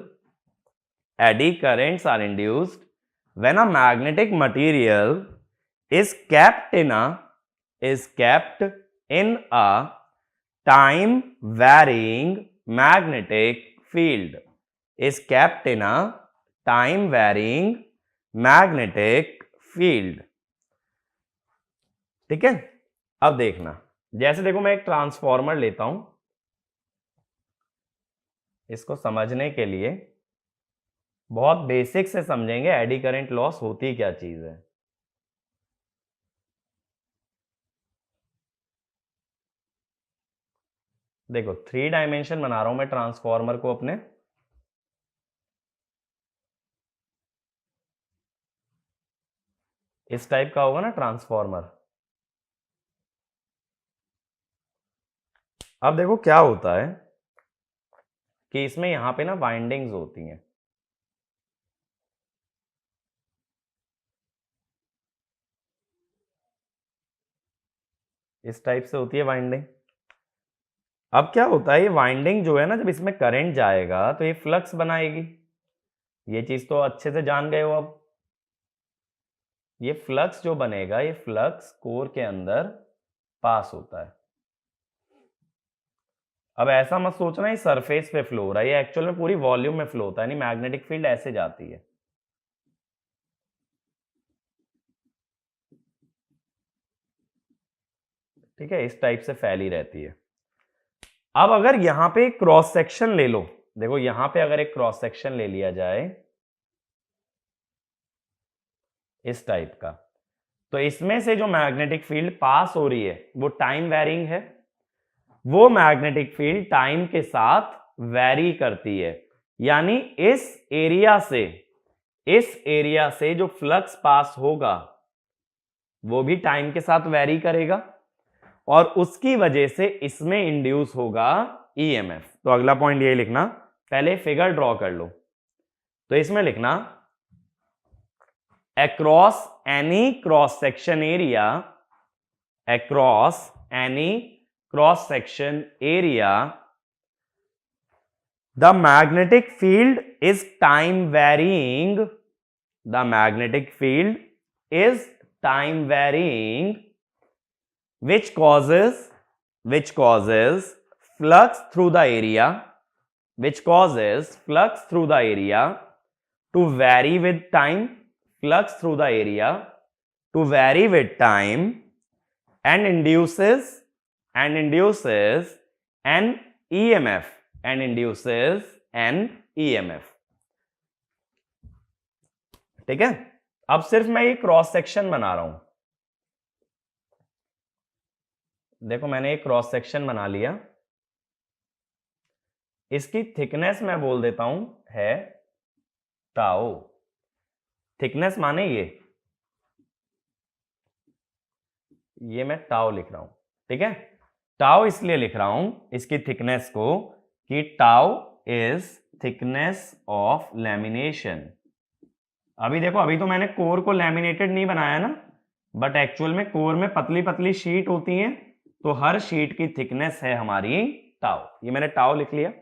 eddy currents are induced when a magnetic material is kept in a time varying magnetic field, is kept in a time varying magnetic field। ठीक है, अब देखना, जैसे देखो मैं एक transformer लेता हूं, इसको समझने के लिए बहुत बेसिक से समझेंगे एडी करंट लॉस होती क्या चीज है। देखो 3 डायमेंशन बना रहा हूं मैं ट्रांसफॉर्मर को अपने। इस टाइप का होगा ना ट्रांसफॉर्मर। अब देखो क्या होता है कि इसमें यहां पे ना वाइंडिंग्स होती हैं। इस टाइप से होती है वाइंडिंग। अब क्या होता है, ये वाइंडिंग जो है ना, जब इसमें करंट जाएगा तो ये फ्लक्स बनाएगी। ये चीज तो अच्छे से जान गए हो। अब ये फ्लक्स जो बनेगा, ये फ्लक्स कोर के अंदर पास होता है। अब ऐसा मत सोचना ये सरफेस पे फ्लो हो रहा है, ये एक्चुअल में पूरी वॉल्यूम में फ्लो होता है, यानी मैग्नेटिक फील्ड ऐसे जाती है। ठीक है, इस टाइप से फैली रहती है। अब अगर यहां पे क्रॉस सेक्शन ले लो, देखो यहां पे अगर एक क्रॉस सेक्शन ले लिया जाए इस टाइप का, तो इसमें से जो मैग्नेटिक फील्ड पास हो रही है वो टाइम वेरिंग है। वो मैग्नेटिक फील्ड टाइम के साथ वेरी करती है, यानी इस एरिया से जो फ्लक्स पास होगा वो भी टाइम के साथ वेरी करेगा, और उसकी वजह से इसमें इंड्यूस होगा ईएमएफ। तो अगला पॉइंट ये लिखना, पहले फिगर ड्रॉ कर लो। तो इसमें लिखना across any cross section area, across any cross section area, the magnetic field is time varying, the magnetic field is time varying, which causes flux through the area, which causes flux through the area to vary with time, flux through the area to vary with time, and induces an EMF, and induces an EMF। ठीक है, अब सिर्फ मैं ये cross section बना रहा हूं। देखो मैंने एक क्रॉस सेक्शन बना लिया, इसकी थिकनेस मैं बोल देता हूं है टाउ। थिकनेस माने ये मैं टाउ लिख रहा हूं। ठीक है, टाउ इसलिए लिख रहा हूं इसकी थिकनेस को कि tau is thickness of lamination. अभी देखो, अभी तो मैंने कोर को लैमिनेटेड नहीं बनाया ना, बट एक्चुअल में कोर में पतली पतली शीट होती हैं, तो हर शीट की थिकनेस है हमारी टाउ। ये मैंने टाउ लिख लिया।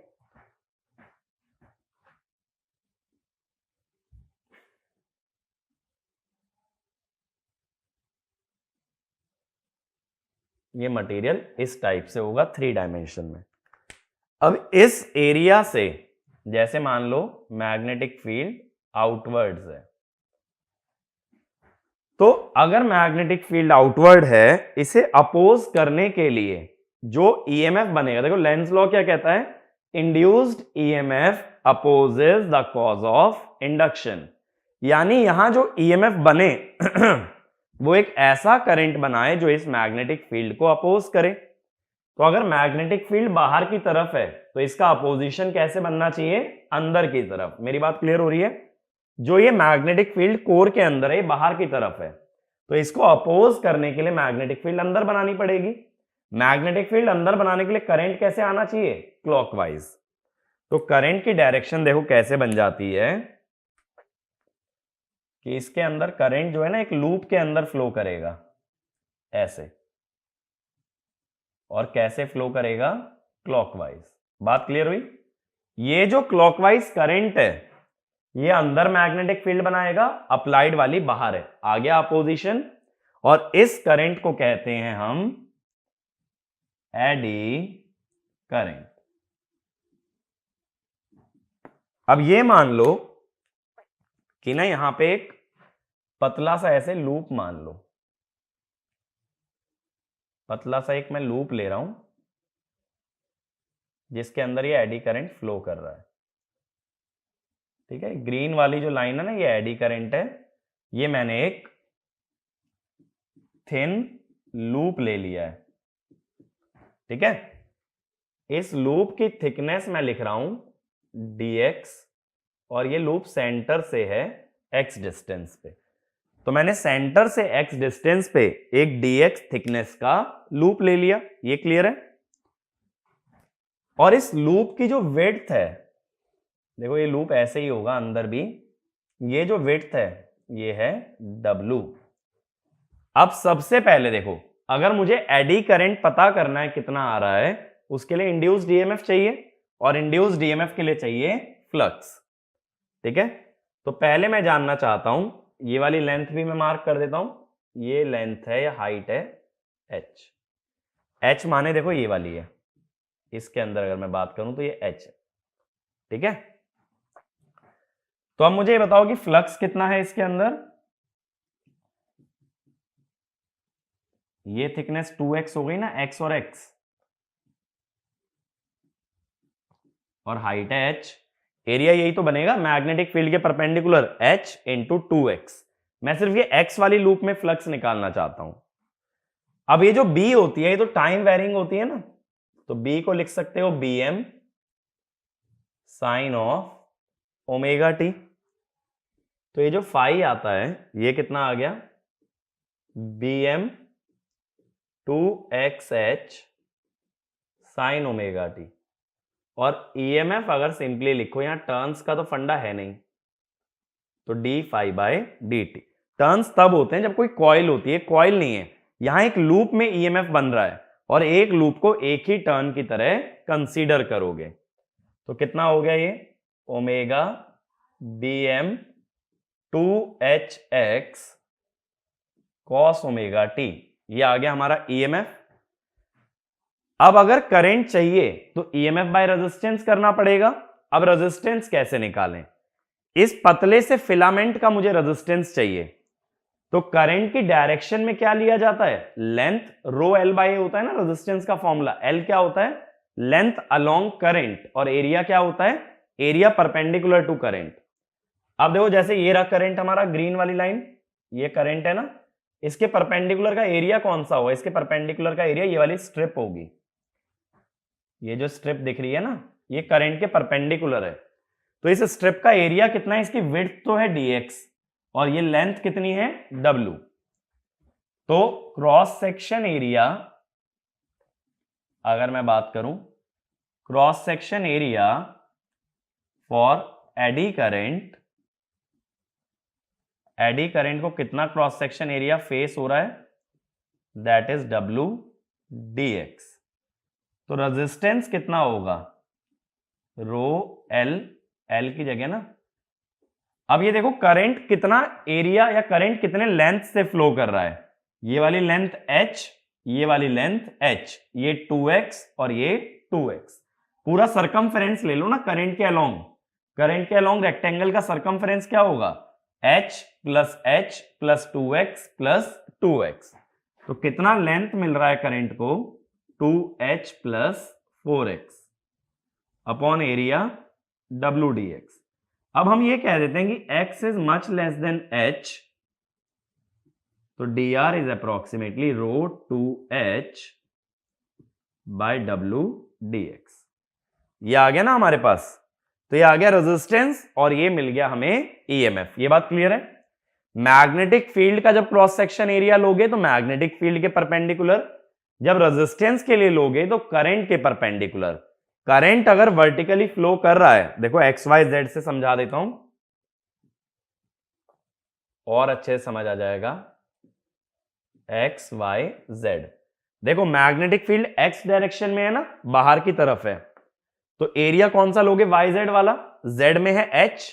ये मटेरियल इस टाइप से होगा 3 डायमेंशन में। अब इस एरिया से, जैसे मान लो मैग्नेटिक फील्ड आउटवर्ड्स है, तो अगर मैग्नेटिक फील्ड आउटवर्ड है, इसे अपोज करने के लिए जो ईएमएफ बनेगा, देखो लेंज लॉ क्या कहता है, induced EMF opposes the cause of induction. यानी यहां जो ईएमएफ बने वो एक ऐसा करंट बनाए जो इस मैग्नेटिक फील्ड को अपोज करे। तो अगर मैग्नेटिक फील्ड बाहर की तरफ है तो इसका अपोजिशन कैसे बनना चाहिए, अंदर की तरफ। मेरी बात क्लियर हो रही है? जो ये मैग्नेटिक फील्ड कोर के अंदर है, बाहर की तरफ है, तो इसको अपोज करने के लिए मैग्नेटिक फील्ड अंदर बनानी पड़ेगी। मैग्नेटिक फील्ड अंदर बनाने के लिए करंट कैसे आना चाहिए, क्लॉकवाइज। तो करंट की डायरेक्शन देखो कैसे बन जाती है कि इसके अंदर करंट जो है ना, एक लूप के अंदर फ्लो करेगा ऐसे, और कैसे फ्लो करेगा, क्लॉकवाइज। बात क्लियर हुई? ये जो क्लॉकवाइज करंट है ये अंदर मैग्नेटिक फील्ड बनाएगा, अप्लाइड वाली बाहर है, आ गया अपोजिशन। और इस करंट को कहते हैं हम एडी करंट। अब ये मान लो कि ना यहां पे एक पतला सा ऐसे लूप मान लो, पतला सा एक मैं लूप ले रहा हूं जिसके अंदर ये एडी करंट फ्लो कर रहा है। ठीक है, ग्रीन वाली जो लाइन है ना, ये एडी करंट है। ये मैंने एक थिन लूप ले लिया है। ठीक है, इस लूप की थिकनेस मैं लिख रहा हूं dx, और ये लूप सेंटर से है x डिस्टेंस पे। तो मैंने सेंटर से x डिस्टेंस पे एक dx थिकनेस का लूप ले लिया। ये क्लियर है? और इस लूप की जो विड्थ है, देखो ये लूप ऐसे ही होगा अंदर भी, ये जो विड्थ है ये है w। अब सबसे पहले देखो, अगर मुझे एडी करंट पता करना है कितना आ रहा है, उसके लिए इंड्यूस्ड ईएमएफ चाहिए, और इंड्यूस्ड ईएमएफ के लिए चाहिए फ्लक्स। ठीक है, तो पहले मैं जानना चाहता हूं, ये वाली लेंथ भी मैं मार्क कर देता हूं, ये लेंथ है या हाइट है h। h माने देखो ये वाली है, इसके अंदर अगर मैं बात करूं तो ये h है। ठीक है, तो अब मुझे ये बताओ कि फ्लक्स कितना है इसके अंदर। ये थिकनेस 2x हो गई ना, x और x, और हाइट है h। एरिया यही तो बनेगा मैग्नेटिक फील्ड के परपेंडिकुलर, h इंटू 2x। मैं सिर्फ ये x वाली लूप में फ्लक्स निकालना चाहता हूं। अब ये जो b होती है ये तो टाइम वेरिंग होती है ना, तो b को लिख सकते हो bm sine of omega T. तो ये जो फाई आता है ये कितना आ गया, bm 2xh sine omega T. और ईएमएफ अगर सिंपली लिखो, यहां टर्न्स का तो फंडा है नहीं, तो D phi by D T. Turns तब होते हैं जब कोई कॉइल होती है, कॉइल नहीं है, यहां एक लूप में ईएमएफ बन रहा है, और एक लूप को एक ही टर्न की तरह कंसीडर करोगे। तो कितना हो गया ये, omega bm 2hx cos omega T. ये आ गया हमारा ईएमएफ। अब अगर करंट चाहिए तो ईएमएफ बाय रेजिस्टेंस करना पड़ेगा। अब रेजिस्टेंस कैसे निकालें, इस पतले से फिलामेंट का मुझे रेजिस्टेंस चाहिए, तो करंट की डायरेक्शन में क्या लिया जाता है, लेंथ, रो एल बाय ए होता है ना रेजिस्टेंस का फॉर्मूला। एल क्या होता है, लेंथ अलोंग करंट, और एरिया क्या होता है, एरिया परपेंडिकुलर टू करंट। अब देखो जैसे ये रहा करंट हमारा, ग्रीन वाली लाइन, ये करंट है ना, इसके परपेंडिकुलर का एरिया कौन सा होगा, इसके परपेंडिकुलर का एरिया ये वाली स्ट्रिप होगी। ये जो स्ट्रिप दिख रही है ना, ये करंट के परपेंडिकुलर है, तो इस स्ट्रिप का एरिया कितना है, इसकी विड्थ तो है dx, और ये लेंथ कितनी है w। तो क्रॉस सेक्शन एरिया अगर मैं बात करूं cross section area for eddy current को कितना क्रॉस सेक्शन एरिया फेस हो रहा है, दैट इज W dx। तो रेजिस्टेंस कितना होगा, रो एल की जगह ना। अब ये देखो करंट कितना एरिया या करंट कितने लेंथ से फ्लो कर रहा है, ये वाली लेंथ h, ये वाली लेंथ h, ये 2x और ये 2x। पूरा सरकमफेरेंस ले लो ना करंट के अलोंग रेक्टेंगल का सरकमफेरेंस क्या होगा, h plus 2x plus 2x। तो कितना लेंथ मिल रहा है करंट को, 2h plus 4x upon area W dx। अब हम ये कह देते हैं कि x is much less than h, तो dr is approximately rho 2h by W dx। ये आ गया ना हमारे पास, तो ये आ गया रेजिस्टेंस और ये मिल गया हमें EMF। ये बात क्लियर है। मैग्नेटिक फील्ड का जब क्रॉस सेक्शन एरिया लोगे तो मैग्नेटिक फील्ड के परपेंडिकुलर, जब रेजिस्टेंस के लिए लोगे तो करंट के परपेंडिकुलर। करंट अगर वर्टिकली फ्लो कर रहा है, देखो XYZ से समझा देता हूं और अच्छे से समझ आ जाएगा। XYZ, देखो मैग्नेटिक फील्ड x डायरेक्शन में है ना, बाहर की तरफ है, तो एरिया कौन सा लोगे, YZ वाला। Z में है h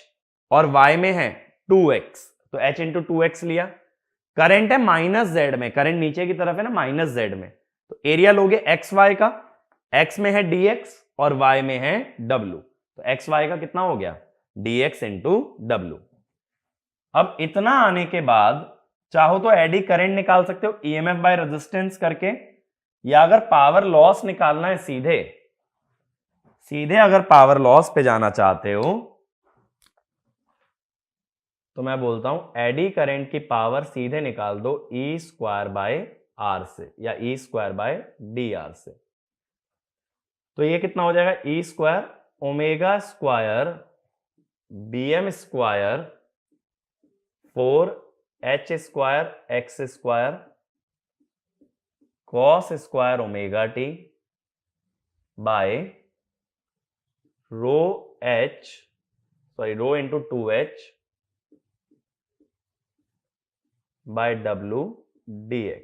और y में है 2x, तो h इंटू 2x लिया। करंट है माइनस z में, करंट नीचे की तरफ है ना माइनस z में, तो एरिया लोगे XY का, x में है dx और y में है w, तो XY का कितना हो गया, dx इंटू w। अब इतना आने के बाद चाहो तो एडी करंट निकाल सकते हो EMF बाय रेजिस्टेंस करके, या अगर पावर लॉस निकालना है सीधे अगर पावर लॉस पे जाना चाहते हो तो मैं बोलता हूं एडी करंट की पावर सीधे निकाल दो E स्क्वायर बाय R से या E स्क्वायर बाय dr से। तो ये कितना हो जाएगा, E square omega square BM square 4h square x square cos square omega t by rho into 2h by W dx।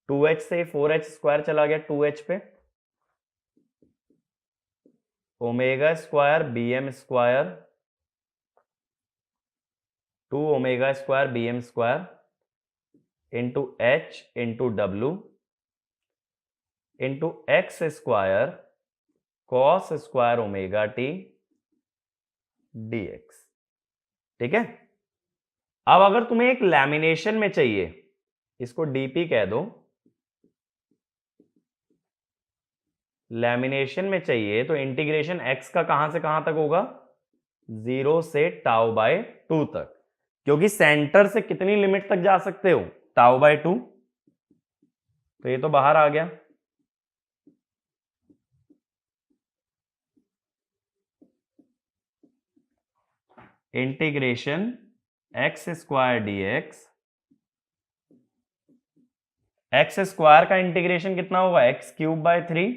2h से 4h स्क्वायर चला गया 2h पे, omega square BM square 2 omega square BM square into h into W into x square cos square omega t dx। ठीक है। अब अगर तुम्हें एक लैमिनेशन में चाहिए, इसको डीपी कह दो, लैमिनेशन में चाहिए तो इंटीग्रेशन x का कहां से कहां तक होगा, 0 से टाउ बाय 2 तक, क्योंकि सेंटर से कितनी लिमिट तक जा सकते हो, टाउ बाय 2, तो ये तो बाहर आ गया। Integration x square dx, x square का इंटीग्रेशन कितना होगा, x cube by 3,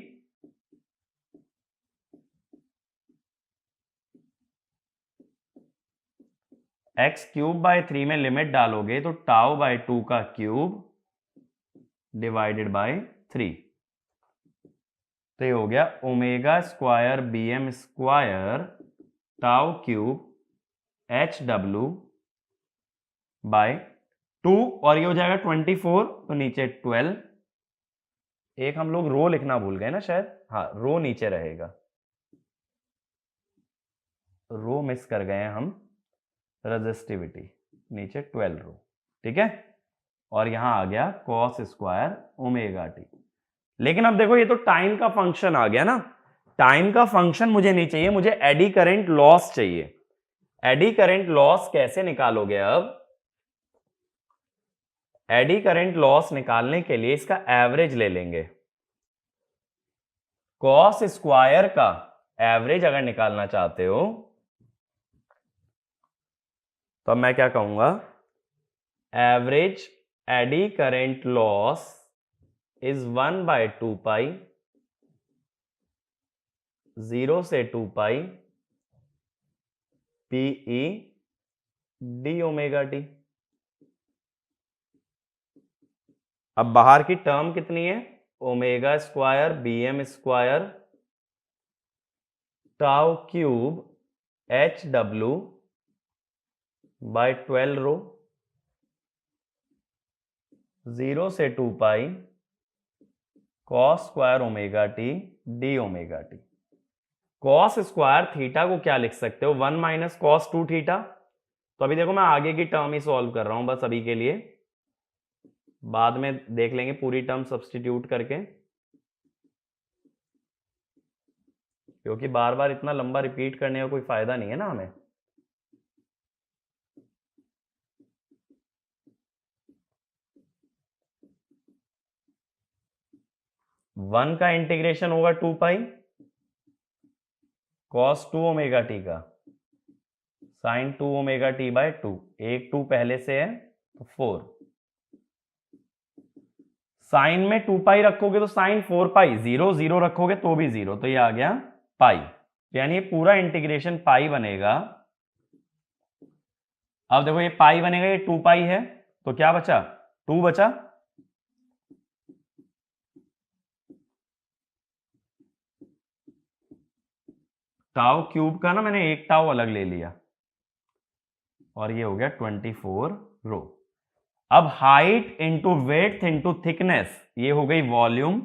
x cube by 3 में लिमिट डालोगे तो टाउ बाय 2 का क्यूब डिवाइडेड बाय 3, तो ये हो गया omega square BM square tau cube HW by 2, और ये हो जाएगा 24, तो नीचे 12। एक हम लोग रो लिखना भूल गए ना शायद, हाँ रो नीचे रहेगा, रो मिस कर गए हम, रेजिस्टिविटी नीचे 12 रो। ठीक है, और यहां आ गया कॉस स्क्वायर ओमेगा टी। लेकिन अब देखो ये तो टाइम का फंक्शन आ गया ना, टाइम का फंक्शन मुझे नहीं चाहिए, मुझे एडी करंट लॉस चाहिए। एडी करंट लॉस कैसे निकालोगे, अब एडी करंट लॉस निकालने के लिए इसका एवरेज ले लेंगे। कॉस स्क्वायर का एवरेज अगर निकालना चाहते हो तो अब मैं क्या कहूंगा, average eddy current loss is 1/2 pi 0 से 2 pi PE D omega T. अब बाहर की टर्म कितनी है? Omega square BM square tau cube HW by 12 rho, 0 से 2 pi cos square omega T D omega T. Cos square theta को क्या लिख सकते हो? 1 माइनस कॉस 2 थीटा। तो अभी देखो मैं आगे की टर्म ही सॉल्व कर रहा हूं बस अभी के लिए, बाद में देख लेंगे पूरी टर्म सब्स्टिट्यूट करके, क्योंकि बार बार इतना लंबा रिपीट करने का कोई फायदा नहीं है ना हमें। वन का इंटीग्रेशन होगा 2 पाई कॉस 2 ओमेगा टी का साइन 2 ओमेगा टी बाय 2, एक 2 पहले से है तो 4। साइन में 2 पाई रखोगे तो साइन 4 पाई, 0 0 रखोगे तो भी 0, तो ये आ गया पाई, यानी ये पूरा इंटीग्रेशन पाई बनेगा। अब देखो ये पाई बनेगा, ये 2 पाई है तो क्या बचा? 2 बचा। टाउ क्यूब का ना मैंने एक टाउ अलग ले लिया और ये हो गया 24 रो। अब height into width into thickness, ये हो गई वॉल्यूम।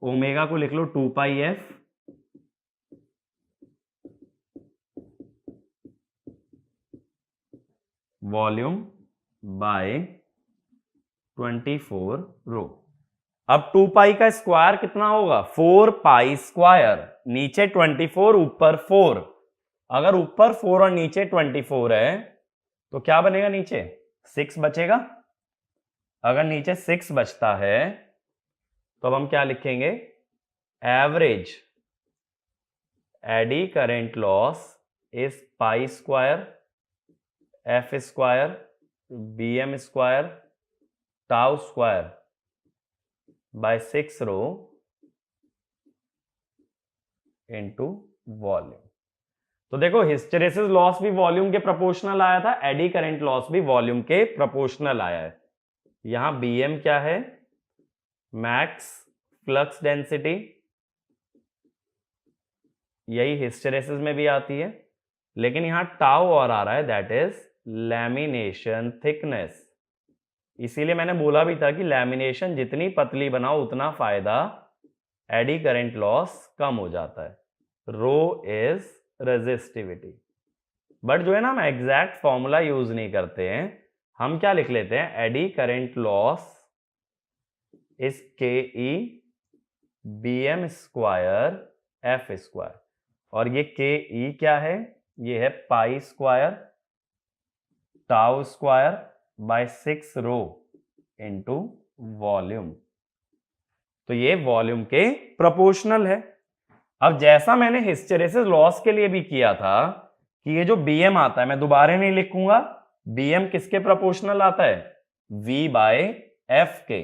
ओमेगा को लिख लो 2 पाई एफ, वॉल्यूम बाय 24 रो। अब 2 पाई का स्क्वायर कितना होगा? 4 पाई स्क्वायर, नीचे 24 ऊपर 4। अगर ऊपर 4 और नीचे 24 है तो क्या बनेगा? नीचे 6 बचेगा। अगर नीचे 6 बचता है तो अब हम क्या लिखेंगे? Average eddy current loss is pi square F square BM square tau square by 6 rho into volume. तो देखो हिस्टेरेसिस लॉस भी वॉल्यूम के प्रोपोर्शनल आया था, एडी करंट लॉस भी वॉल्यूम के प्रोपोर्शनल आया है। यहां BM क्या है? मैक्स फ्लक्स डेंसिटी, यही हिस्टेरेसिस में भी आती है, लेकिन यहां टाउ और आ रहा है, दैट इज लैमिनेशन थिकनेस। इसीलिए मैंने बोला भी था कि लैमिनेशन जितनी पतली बनाओ उतना फायदा, एडी करंट लॉस कम हो जाता है। रो इज रेजिस्टिविटी। बट जो है ना हम एग्जैक्ट फॉर्मूला यूज नहीं करते हैं, हम क्या लिख लेते हैं? Eddy current loss is KE BM square F square, और ये KE क्या है? ये है pi square tau square by 6 rho into volume. तो ये वॉल्यूम के प्रोपोर्शनल है। अब जैसा मैंने हिस्टेरेसिस लॉस के लिए भी किया था कि ये जो BM आता है, मैं दोबारा नहीं लिखूंगा, BM किसके प्रोपोर्शनल आता है? V बाय F के।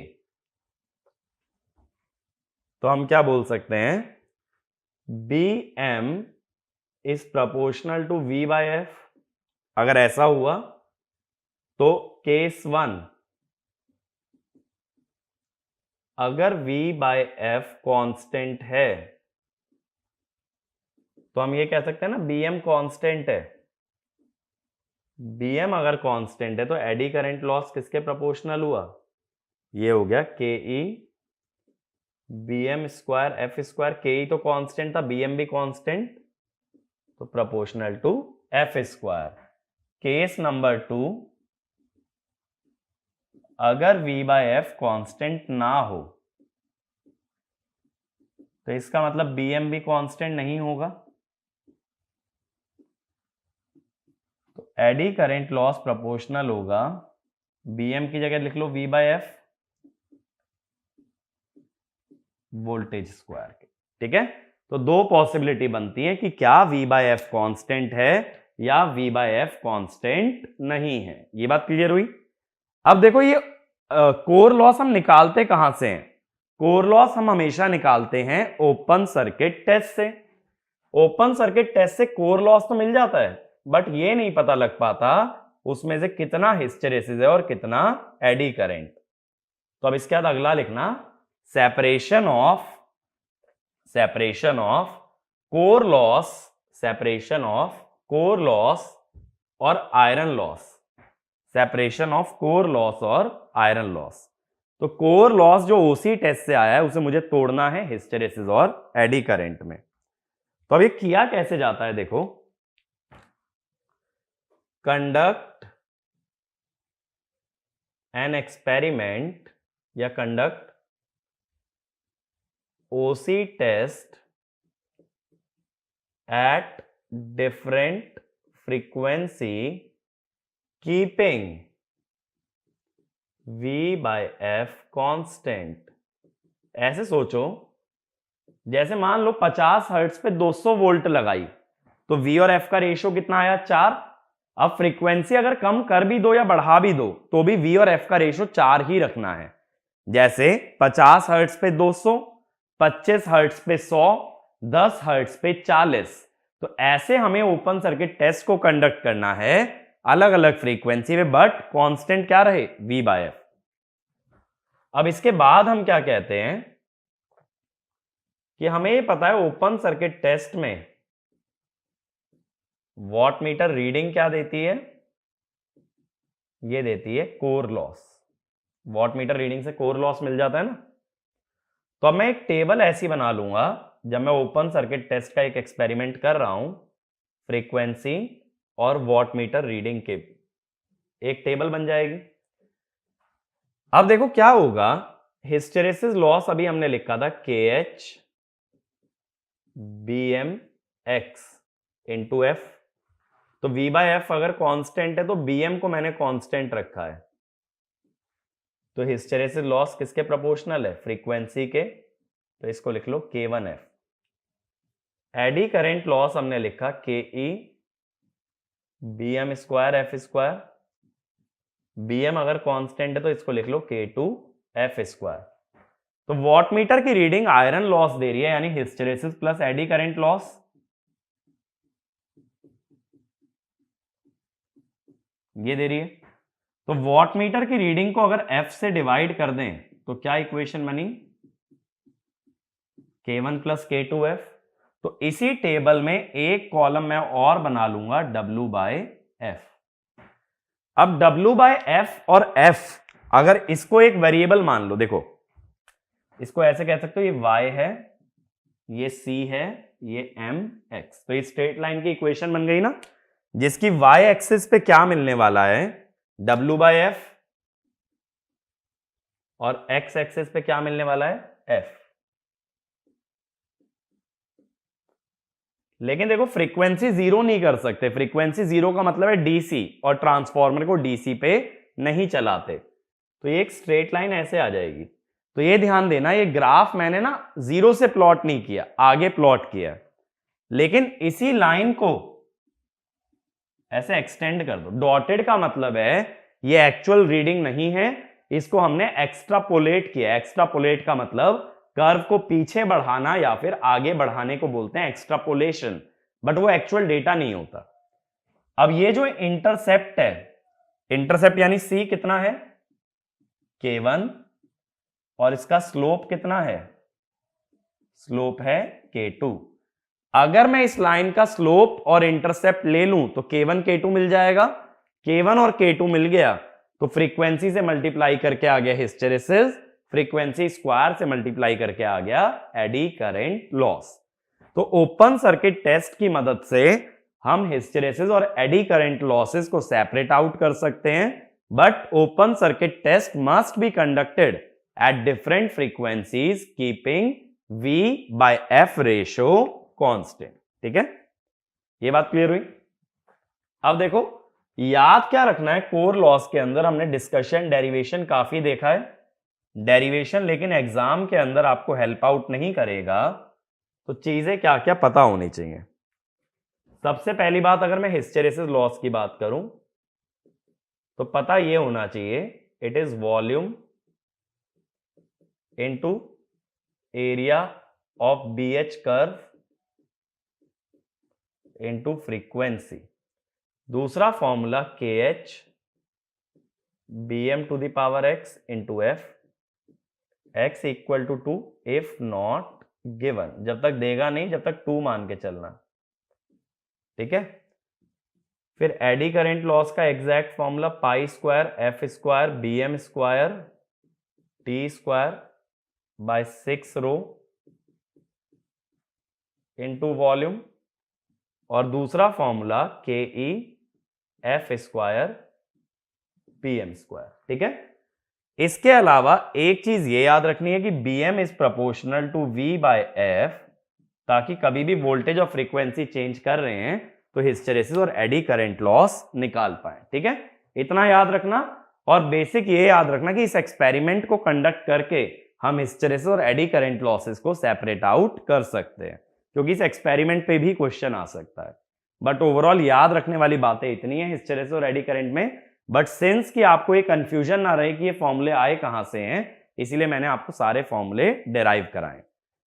तो हम क्या बोल सकते हैं? BM is proportional to V by F। अगर ऐसा हुआ तो केस 1, अगर V बाय F कांस्टेंट है तो हम ये कह सकते हैं ना BM कांस्टेंट है। BM अगर कांस्टेंट है तो एडी करंट लॉस किसके प्रोपोर्शनल हुआ? ये हो गया KE BM square F square. KE तो कांस्टेंट था, BM भी कांस्टेंट, तो proportional to F square. Case number 2, अगर V बाय F कांस्टेंट ना हो तो इसका मतलब BM भी कांस्टेंट नहीं होगा, तो एडी करंट लॉस प्रोपोर्शनल होगा, BM की जगह लिख लो V by F voltage square के। ठीक है, तो दो पॉसिबिलिटी बनती है कि क्या V बाय F कांस्टेंट है या V बाय F कांस्टेंट नहीं है। ये बात क्लियर हुई? अब देखो ये कोर लॉस हम निकालते कहां से हैं? कोर लॉस हम हमेशा निकालते हैं ओपन सर्किट टेस्ट से। ओपन सर्किट टेस्ट से कोर लॉस तो मिल जाता है, बट ये नहीं पता लग पाता उसमें से कितना हिस्टेरेसिस है और कितना एडी करंट। तो अब इसके बाद अगला लिखना, separation of core loss, separation of core loss और iron loss, separation of core loss और आयरन लॉस। तो कोर लॉस जो ओसी टेस्ट से आया है उसे मुझे तोड़ना है हिस्टेरेसिस और एडी करंट में। तो अब ये किया कैसे जाता है, देखो, कंडक्ट एन एक्सपेरिमेंट या conduct OC test at different frequency keeping V by F constant. ऐसे सोचो, जैसे मान लो 50 हर्ट्ज पे 200 वोल्ट लगाई तो V और F का रेशियो कितना आया, 4। अब फ्रीक्वेंसी अगर कम कर भी दो या बढ़ा भी दो तो भी V और F का रेशियो 4 ही रखना है। जैसे 50 हर्ट्ज पे 200, 25 हर्ट्ज पे 100, 10 हर्ट्ज पे 40। तो ऐसे हमें ओपन सर्किट टेस्ट को कंडक्ट करना है अलग अलग फ्रीक्वेंसी में, बट कांस्टेंट क्या रहे, V by F। अब इसके बाद हम क्या कहते हैं कि हमें ये पता है ओपन सर्किट टेस्ट में वॉटमीटर रीडिंग क्या देती है, ये देती है कोर लॉस। वॉटमीटर रीडिंग से कोर लॉस मिल जाता है ना। तो अब मैं एक टेबल ऐसी बना लूंगा, जब मैं ओपन सर्किट टेस्ट का एक एक्सपेरिमेंट कर रहा हूं, फ्रीक्वेंसी और वॉटमीटर रीडिंग के एक टेबल बन जाएगी। अब देखो क्या होगा, हिस्टेरेसिस लॉस अभी हमने लिखा था KH BM(x) इंटू F। तो V by F अगर कांस्टेंट है तो BM को मैंने कांस्टेंट रखा है, तो हिस्टेरेसिस लॉस किसके प्रोपोर्शनल है, फ्रीक्वेंसी के। तो इसको लिख लो K1F। एडी करंट लॉस हमने लिखा KE BM²F²। BM अगर कांस्टेंट है तो इसको लिख लो K2F²। तो वॉटमीटर की रीडिंग आयरन लॉस दे रही है, यानी hysteresis plus AD current loss, ये दे रही है। तो वॉटमीटर की रीडिंग को अगर F से डिवाइड कर दें तो क्या इक्वेशन बनी, K1 प्लस K2F। तो इसी टेबल में एक कॉलम मैं और बना लूंगा W by F। अब W by F और F अगर इसको एक वेरिएबल मान लो, देखो इसको ऐसे कह सकते हो, ये Y है, ये C है, ये MX। तो ये स्ट्रेट लाइन की इक्वेशन बन गई ना, जिसकी Y एक्सिस पे क्या मिलने वाला है, W by F, और X एक्सिस पे क्या मिलने वाला है, F। लेकिन देखो फ्रीक्वेंसी जीरो नहीं कर सकते, फ्रीक्वेंसी जीरो का मतलब है डीसी, और ट्रांसफार्मर को डीसी पे नहीं चलाते। तो ये एक स्ट्रेट लाइन ऐसे आ जाएगी। तो ये ध्यान देना, ये ग्राफ मैंने ना जीरो से प्लॉट नहीं किया, आगे प्लॉट किया, लेकिन इसी लाइन को ऐसे एक्सटेंड कर दो। डॉटेड का मतलब है ये एक्चुअल रीडिंग नहीं है, इसको हमने एक्स्ट्रापोलेट किया। एक्स्ट्रापोलेट का मतलब कर्व को पीछे बढ़ाना या फिर आगे बढ़ाने को बोलते हैं एक्स्ट्रापोलेशन, बट वो एक्चुअल डेटा नहीं होता। अब ये जो इंटरसेप्ट है, इंटरसेप्ट यानी C कितना है, K1, और इसका स्लोप कितना है, स्लोप है K2। अगर मैं इस लाइन का स्लोप और इंटरसेप्ट ले लूं तो K1 K2 मिल जाएगा। K1 और K2 मिल गया तो फ्रीक्वेंसी से मल्टीप्लाई करके आ गया हिस्टेरेसिस, फ्रीक्वेंसी स्क्वायर से मल्टीप्लाई करके आ गया एडी करंट लॉस। तो ओपन सर्किट टेस्ट की मदद से हम हिस्टेरेसिस और एडी करंट लॉसेस को सेपरेट आउट कर सकते हैं, but open circuit test must be conducted at different frequencies keeping V by F ratio constant. ठीक है, ये बात क्लियर हुई। अब देखो याद क्या रखना है, कोर लॉस के अंदर हमने डिस्कशन डेरिवेशन काफी देखा है, डेरिवेशन लेकिन एग्जाम के अंदर आपको हेल्प आउट नहीं करेगा। तो चीजें क्या क्या पता होनी चाहिए। सबसे पहली बात, अगर मैं हिस्टेरेसिस लॉस की बात करूं तो पता यह होना चाहिए, it is volume into area of BH curve into frequency. दूसरा formula KH BM to the power x into f, x equal to 2 if not given, जब तक देगा नहीं जब तक 2 मान के चलना, ठीक है। फिर एडी करंट लॉस का exact formula pi square F square BM square T square by 6 rho into volume, और दूसरा formula KE F square PM square, ठीक है। इसके अलावा एक चीज ये याद रखनी है कि BM is proportional to V by F, ताकि कभी भी वोल्टेज और फ्रीक्वेंसी चेंज कर रहे हैं तो हिस्टेरेसिस और एडी करंट लॉस निकाल पाए, ठीक है। इतना याद रखना, और बेसिक ये याद रखना कि इस एक्सपेरिमेंट को कंडक्ट करके हम हिस्टेरेसिस और एडी करंट लॉसेस को सेपरेट आउट कर सकते हैं, क्योंकि इस एक्सपेरिमेंट पे भी क्वेश्चन आ सकता है। बट ओवरऑल याद रखने वाली बातें इतनी है हिस्टेरेसिस और एडी करंट में। बट सिंस कि आपको ये कंफ्यूजन ना रहे कि ये फॉर्मूले आए कहां से हैं, इसीलिए मैंने आपको सारे फॉर्मूले डेराइव कराए।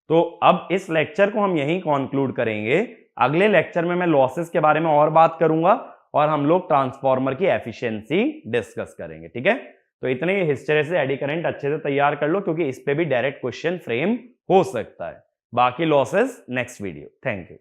तो अब इस लेक्चर को हम यहीं कंक्लूड करेंगे। अगले लेक्चर में मैं लॉसेस के बारे में और बात करूंगा और हम लोग ट्रांसफार्मर की एफिशिएंसी डिस्कस करेंगे, ठीक है। तो इतने ही हिस्टेरेसिस एडी करंट अच्छे से तैयार कर लो, क्योंकि इस पे भी डायरेक्ट क्वेश्चन फ्रेम हो सकता है। बाकी losses next video. Thank you.